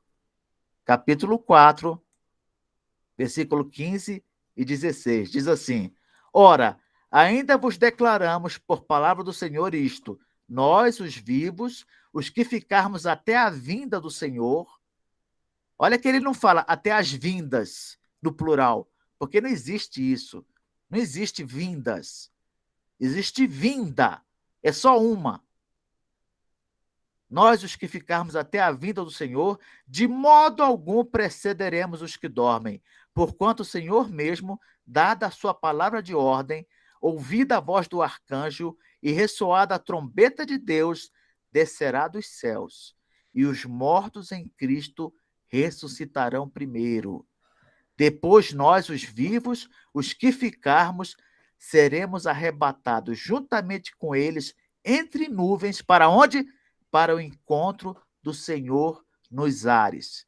[SPEAKER 2] capítulo 4, versículo 15 e 16. Diz assim: ora, ainda vos declaramos por palavra do Senhor isto, nós, os vivos, os que ficarmos até a vinda do Senhor. Olha que ele não fala até as vindas, no plural, porque não existe isso. Não existe vindas. Existe vinda. É só uma. Nós, os que ficarmos até a vinda do Senhor, de modo algum precederemos os que dormem, porquanto o Senhor mesmo, dada a sua palavra de ordem, ouvida a voz do arcanjo e ressoada a trombeta de Deus, descerá dos céus, e os mortos em Cristo ressuscitarão primeiro. Depois nós, os vivos, os que ficarmos, seremos arrebatados juntamente com eles entre nuvens, para onde? Para o encontro do Senhor nos ares.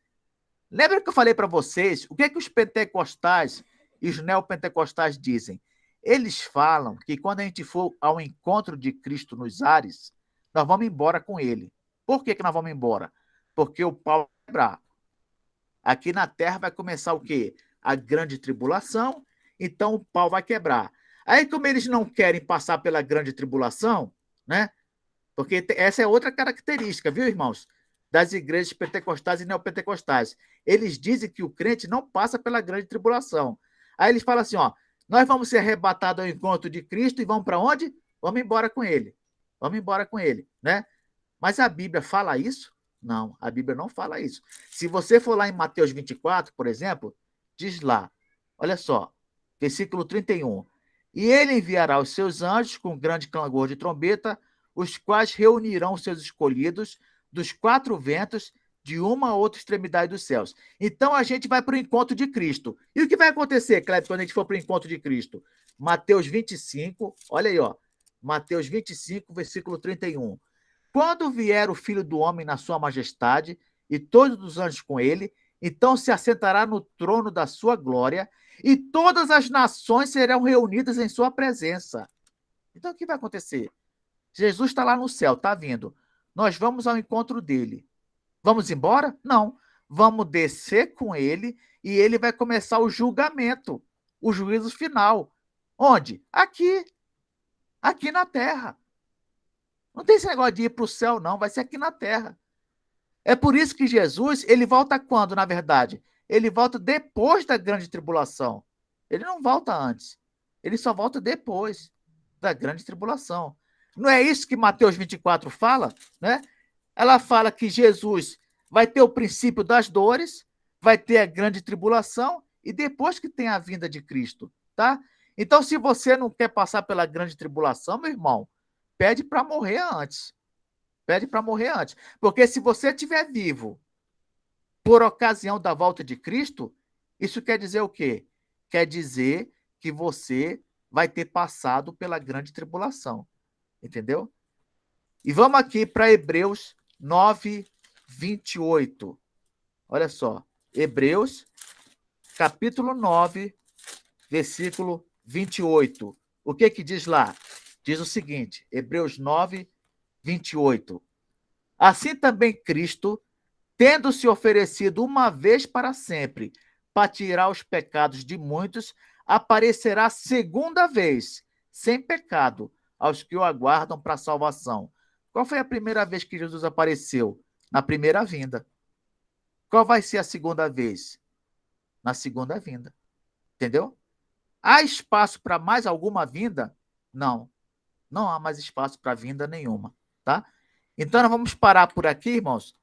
[SPEAKER 2] Lembra que eu falei para vocês o que é que os pentecostais e os neopentecostais dizem? Eles falam que quando a gente for ao encontro de Cristo nos ares, nós vamos embora com ele. Por que nós vamos embora? Porque o pau vai quebrar. Aqui na terra vai começar o quê? A grande tribulação, então o pau vai quebrar. Aí, como eles não querem passar pela grande tribulação, né? Porque essa é outra característica, viu, irmãos? Das igrejas pentecostais e neopentecostais. Eles dizem que o crente não passa pela grande tribulação. Aí eles falam assim, ó, nós vamos ser arrebatados ao encontro de Cristo e vamos para onde? Vamos embora com ele. Vamos embora com ele, né? Mas a Bíblia fala isso? Não, a Bíblia não fala isso. Se você for lá em Mateus 24, por exemplo, diz lá, olha só, versículo 31. E ele enviará os seus anjos com grande clangor de trombeta, os quais reunirão os seus escolhidos dos quatro ventos, de uma a outra extremidade dos céus. Então a gente vai para o encontro de Cristo. E o que vai acontecer, Cleber, quando a gente for para o encontro de Cristo? Mateus 25, olha aí, ó. Mateus 25, versículo 31. Quando vier o Filho do Homem na sua majestade, e todos os anjos com ele, então se assentará no trono da sua glória, e todas as nações serão reunidas em sua presença. Então o que vai acontecer? Jesus está lá no céu, está vindo. Nós vamos ao encontro dele. Vamos embora? Não. Vamos descer com ele e ele vai começar o julgamento, o juízo final. Onde? Aqui. Aqui na terra. Não tem esse negócio de ir para o céu, não. Vai ser aqui na terra. É por isso que Jesus, ele volta quando, na verdade? Ele volta depois da grande tribulação. Ele não volta antes. Ele só volta depois da grande tribulação. Não é isso que Mateus 24 fala, né? Ela fala que Jesus vai ter o princípio das dores, vai ter a grande tribulação e depois que tem a vinda de Cristo, tá? Então, se você não quer passar pela grande tribulação, meu irmão, pede para morrer antes. Pede para morrer antes. Porque se você estiver vivo por ocasião da volta de Cristo, isso quer dizer o quê? Quer dizer que você vai ter passado pela grande tribulação. Entendeu? E vamos aqui para Hebreus 9, 28. Olha só. Hebreus, capítulo 9, versículo 28. O que diz lá? Diz o seguinte, Hebreus 9, 28. Assim também Cristo, tendo se oferecido uma vez para sempre, para tirar os pecados de muitos, aparecerá segunda vez, sem pecado, aos que o aguardam para a salvação. Qual foi a primeira vez que Jesus apareceu? Na primeira vinda. Qual vai ser a segunda vez? Na segunda vinda. Entendeu? Há espaço para mais alguma vinda? Não. Não há mais espaço para vinda nenhuma. Tá? Então, nós vamos parar por aqui, irmãos,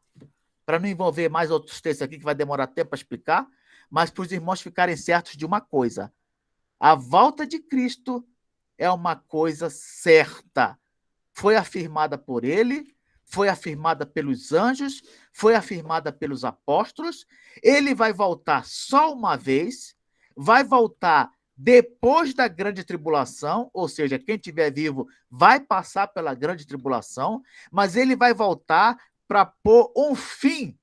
[SPEAKER 2] para não envolver mais outros textos aqui, que vai demorar tempo para explicar, mas para os irmãos ficarem certos de uma coisa. A volta de Cristo é uma coisa certa. Foi afirmada por ele, foi afirmada pelos anjos, foi afirmada pelos apóstolos. Ele vai voltar só uma vez, vai voltar depois da grande tribulação, ou seja, quem estiver vivo vai passar pela grande tribulação, mas ele vai voltar para pôr um fim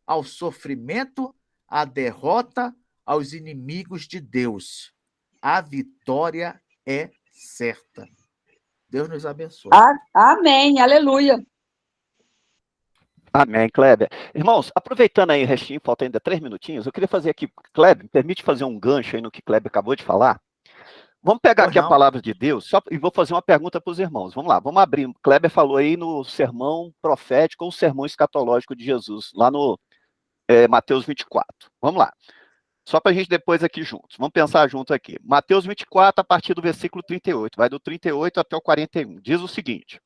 [SPEAKER 2] ao sofrimento, à derrota, aos inimigos de Deus. A vitória é certa. Deus nos abençoe.
[SPEAKER 1] Amém, aleluia.
[SPEAKER 3] Amém, Kleber. Irmãos, aproveitando aí o restinho, falta ainda 3 minutinhos, eu queria fazer aqui, Kleber, me permite fazer um gancho aí no que Kleber acabou de falar? Vamos pegar aqui a palavra de Deus e vou fazer uma pergunta para os irmãos. Vamos lá, vamos abrir. Kleber falou aí no sermão profético ou sermão escatológico de Jesus, lá no Mateus 24. Vamos lá. Só para a gente depois aqui juntos. Vamos pensar junto aqui. Mateus 24, a partir do versículo 38. Vai do 38 até o 41. Diz o seguinte: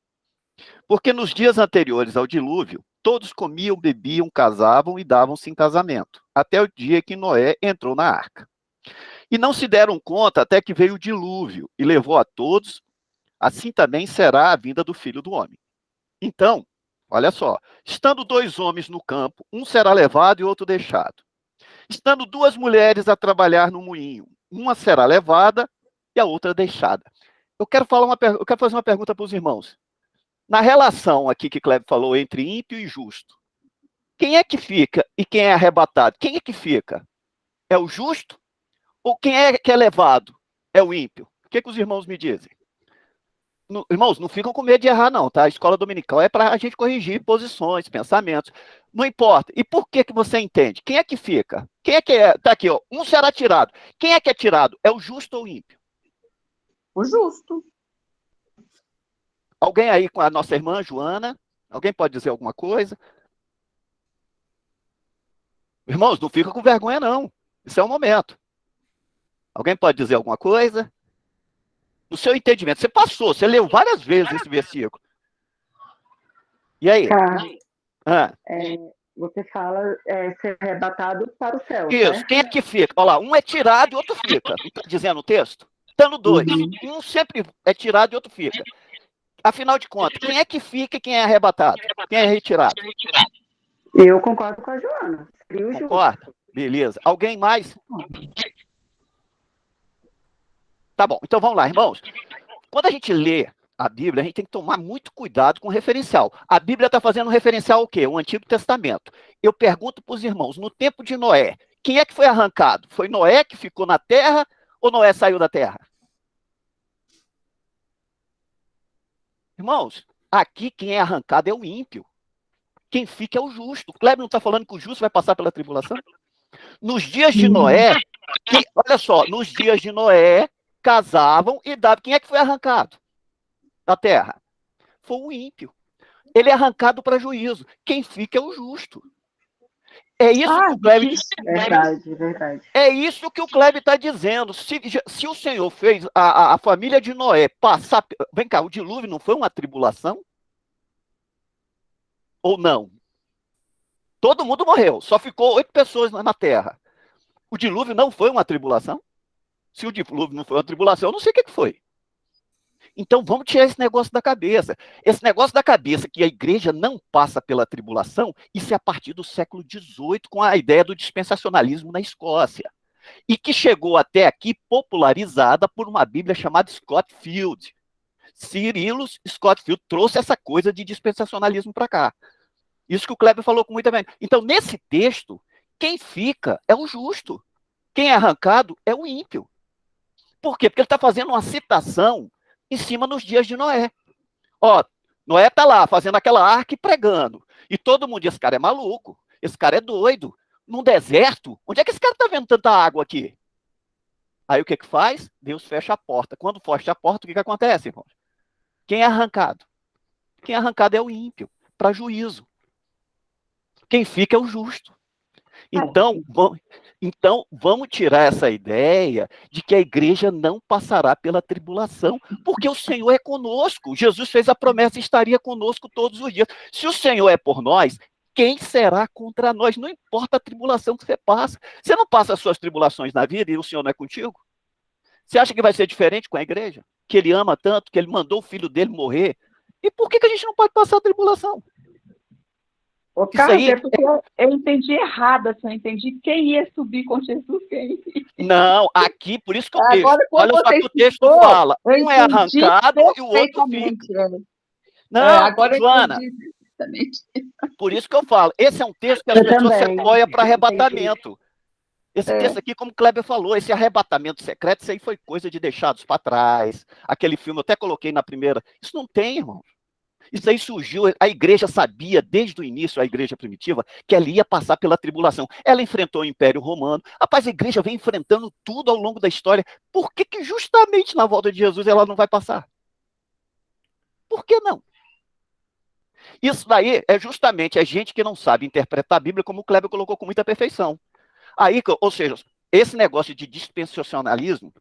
[SPEAKER 3] porque nos dias anteriores ao dilúvio, todos comiam, bebiam, casavam e davam-se em casamento, até o dia que Noé entrou na arca. E não se deram conta até que veio o dilúvio e levou a todos. Assim também será a vinda do Filho do Homem. Então, olha só, estando 2 homens no campo, um será levado e outro deixado. Estando 2 mulheres a trabalhar no moinho, uma será levada e a outra deixada. Eu quero fazer uma pergunta para os irmãos. Na relação aqui que Kleber falou entre ímpio e justo, quem é que fica e quem é arrebatado? Quem é que fica? É o justo? Ou quem é que é levado? É o ímpio? O que os irmãos me dizem? Irmãos, não ficam com medo de errar, não, tá? A escola dominical é para a gente corrigir posições, pensamentos. Não importa. E por que você entende? Quem é que fica? Quem é que é? Tá aqui, ó. Um será tirado. Quem é que é tirado? É o justo ou o ímpio?
[SPEAKER 1] O justo.
[SPEAKER 3] Alguém aí com a nossa irmã Joana? Alguém pode dizer alguma coisa? Irmãos, não fica com vergonha, não. Isso é o momento. Alguém pode dizer alguma coisa? No seu entendimento, você passou, você leu várias vezes esse versículo. E aí?
[SPEAKER 1] Você fala ser arrebatado para o céu.
[SPEAKER 3] Isso,
[SPEAKER 1] né?
[SPEAKER 3] quem é que fica? Olha lá, um é tirado e outro fica. Não está dizendo o texto? Estando 2. Um sempre é tirado e outro fica. Afinal de contas, quem é que fica e quem é arrebatado? Quem é retirado?
[SPEAKER 1] Eu concordo com a Joana.
[SPEAKER 3] Concorda? Beleza. Alguém mais? Tá bom, então vamos lá, irmãos. Quando a gente lê a Bíblia, a gente tem que tomar muito cuidado com o referencial. A Bíblia está fazendo um referencial ao quê? O Antigo Testamento. Eu pergunto para os irmãos, no tempo de Noé, quem é que foi arrancado? Foi Noé que ficou na terra ou Noé saiu da terra? Irmãos, aqui quem é arrancado é o ímpio. Quem fica é o justo. O Kleber não está falando que o justo vai passar pela tribulação? Nos dias de Noé, olha só, nos dias de Noé, casavam e davam. Quem é que foi arrancado da terra? Foi o ímpio. Ele é arrancado para juízo. Quem fica é o justo. É isso que o Kleber...
[SPEAKER 1] Verdade.
[SPEAKER 3] É isso que o Kleber está dizendo. Se o Senhor fez a família de Noé passar... Vem cá, o dilúvio não foi uma tribulação? Ou não? Todo mundo morreu. Só ficou 8 pessoas na terra. O dilúvio não foi uma tribulação? Se o dilúvio não foi uma tribulação, eu não sei o que foi. Então vamos tirar esse negócio da cabeça. Esse negócio da cabeça que a igreja não passa pela tribulação, isso é a partir do século XVIII, com a ideia do dispensacionalismo na Escócia. e que chegou até aqui popularizada por uma Bíblia chamada Scofield. Cyrillus Scofield trouxe essa coisa de dispensacionalismo para cá. Isso que o Kleber falou com muita bem. Então, nesse texto, quem fica é o justo. Quem é arrancado é o ímpio. Por quê? Porque ele está fazendo uma citação em cima dos dias de Noé. Ó, Noé está lá fazendo aquela arca e pregando. E todo mundo diz, esse cara é maluco, esse cara é doido. Num deserto, onde é que esse cara está vendo tanta água aqui? Aí o que que faz? Deus fecha a porta. Quando fecha a porta, o que que acontece, irmãos? Quem é arrancado? Quem é arrancado é o ímpio, para juízo. Quem fica é o justo. Então, vamos tirar essa ideia de que a igreja não passará pela tribulação, porque o Senhor é conosco. Jesus fez a promessa e estaria conosco todos os dias. Se o Senhor é por nós, quem será contra nós? Não importa a tribulação que você passa. Você não passa as suas tribulações na vida e o Senhor não é contigo? Você acha que vai ser diferente com a igreja? Que ele ama tanto, que ele mandou o filho dele morrer? E por que a gente não pode passar a tribulação?
[SPEAKER 4] Ô, Carlos, é porque eu entendi errado, assim, eu entendi quem ia subir com Jesus, quem.
[SPEAKER 3] Não, aqui, por isso que o texto,
[SPEAKER 4] Agora,
[SPEAKER 3] olha só que o texto fala, um é arrancado e o outro fica. Não,
[SPEAKER 4] agora
[SPEAKER 3] Joana,
[SPEAKER 4] eu entendi exatamente.
[SPEAKER 3] Por isso que eu falo, esse é um texto que as pessoas se apoiam para arrebatamento. Esse texto aqui, como o Kleber falou, esse arrebatamento secreto, isso aí foi coisa de deixados para trás. Aquele filme, eu até coloquei na primeira. Isso não tem, irmão. Isso aí surgiu, a igreja sabia, desde o início, a igreja primitiva, que ela ia passar pela tribulação. Ela enfrentou o Império Romano. Rapaz, a igreja vem enfrentando tudo ao longo da história. Por que que justamente na volta de Jesus ela não vai passar? Por que não? Isso daí é justamente a gente que não sabe interpretar a Bíblia, como o Kleber colocou com muita perfeição. Aí, ou seja, esse negócio de dispensacionalismo,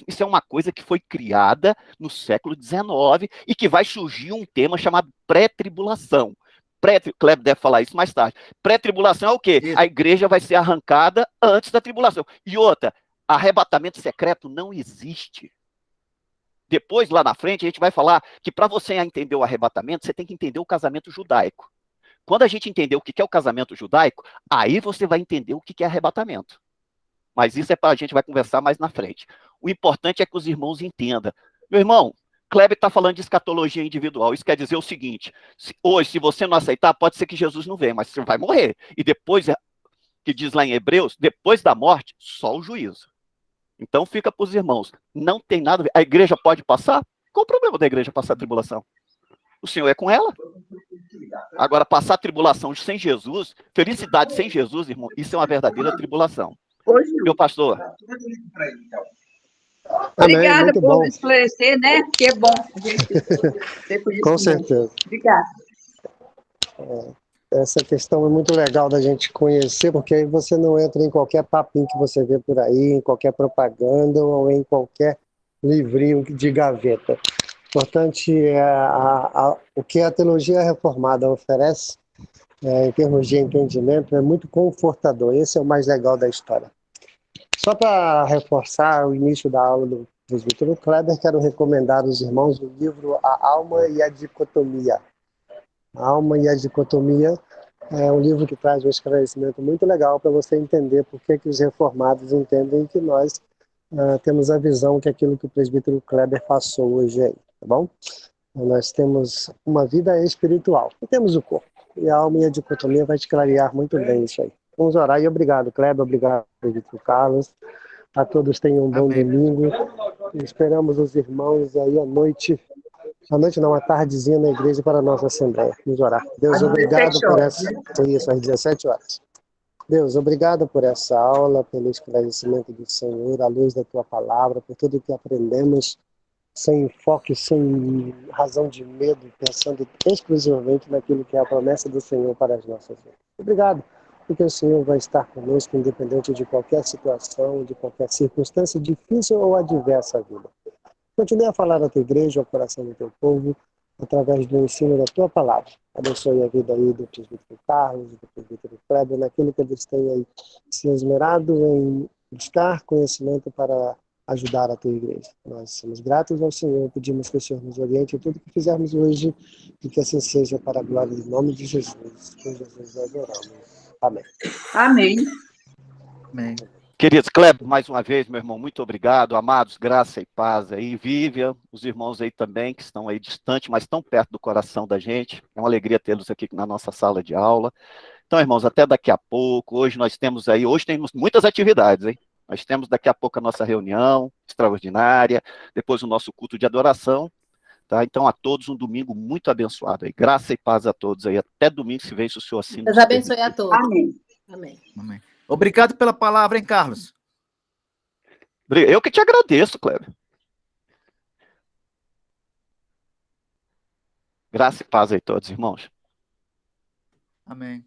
[SPEAKER 3] isso é uma coisa que foi criada no século XIX e que vai surgir um tema chamado pré-tribulação. Kleber deve falar isso mais tarde. Pré-tribulação é o quê? Isso. A igreja vai ser arrancada antes da tribulação. E outra, arrebatamento secreto não existe. Depois, lá na frente, a gente vai falar que para você entender o arrebatamento, você tem que entender o casamento judaico. Quando a gente entender o que é o casamento judaico, aí você vai entender o que é arrebatamento. Mas isso é para a gente vai conversar mais na frente. O importante é que os irmãos entendam. Meu irmão, Kleber está falando de escatologia individual. Isso quer dizer o seguinte, hoje, se você não aceitar, pode ser que Jesus não venha, mas você vai morrer. E depois, que diz lá em Hebreus, depois da morte, só o juízo. Então fica para os irmãos. Não tem nada a ver. A igreja pode passar? Qual o problema da igreja passar a tribulação? O Senhor é com ela. Agora, passar a tribulação sem Jesus, felicidade sem Jesus, irmão, isso é uma verdadeira tribulação. Meu pastor.
[SPEAKER 4] Obrigada por esclarecer, né? Que é bom a gente ter conhecimento.
[SPEAKER 5] Com certeza.
[SPEAKER 4] Obrigada.
[SPEAKER 5] Essa questão é muito legal da gente conhecer, porque aí você não entra em qualquer papinho que você vê por aí, em qualquer propaganda ou em qualquer livrinho de gaveta. Importante é o que a teologia reformada oferece, em termos de entendimento, é muito confortador. Esse é o mais legal da história. Só para reforçar o início da aula do presbítero Kleber, quero recomendar aos irmãos o livro A Alma e a Dicotomia. A Alma e a Dicotomia é um livro que traz um esclarecimento muito legal para você entender por que os reformados entendem que nós temos a visão que aquilo que o presbítero Kleber passou hoje aí, tá bom? Nós temos uma vida espiritual e temos o corpo. E a alma e a dicotomia vai te clarear muito bem isso aí. Vamos orar e obrigado, Kleber, obrigado, presbítero Carlos. A todos tenham um bom domingo. Esperamos os irmãos aí à noite não, à tardezinha na igreja para a nossa Assembleia. Vamos orar. Deus, obrigado por essa... Isso, às 17 horas. Deus, obrigado por essa aula, pelo esclarecimento do Senhor, à luz da Tua Palavra, por tudo que aprendemos, sem enfoque, sem razão de medo, pensando exclusivamente naquilo que é a promessa do Senhor para as nossas vidas. Obrigado, porque o Senhor vai estar conosco, independente de qualquer situação, de qualquer circunstância difícil ou adversa à vida. Continue a falar à Tua igreja, ao coração do Teu povo, através do ensino da Tua Palavra. Abençoe a vida aí do presbítero Carlos, do presbítero Kleber, naquilo que eles têm aí se esmerado em buscar conhecimento para ajudar a Tua igreja. Nós somos gratos ao Senhor, pedimos que o Senhor nos oriente em tudo que fizermos hoje e que assim seja para a glória do nome de Jesus. Em Jesus nós oramos. Amém.
[SPEAKER 4] Amém.
[SPEAKER 2] Amém.
[SPEAKER 3] Queridos, Kleber, mais uma vez, meu irmão, muito obrigado. Amados, graça e paz aí. Vivian, os irmãos aí também, que estão aí distantes, mas tão perto do coração da gente. É uma alegria tê-los aqui na nossa sala de aula. Então, irmãos, até daqui a pouco. Hoje temos muitas atividades, hein? Nós temos daqui a pouco a nossa reunião extraordinária, depois o nosso culto de adoração, tá? Então, a todos um domingo muito abençoado aí. Graça e paz a todos aí. Até domingo, se vem, se o Senhor assim
[SPEAKER 6] Deus abençoe a todos.
[SPEAKER 4] Amém.
[SPEAKER 6] Amém.
[SPEAKER 2] Amém. Obrigado pela palavra, hein, Carlos?
[SPEAKER 3] Eu que te agradeço, Kleber. Graça e paz aí a todos, irmãos.
[SPEAKER 2] Amém.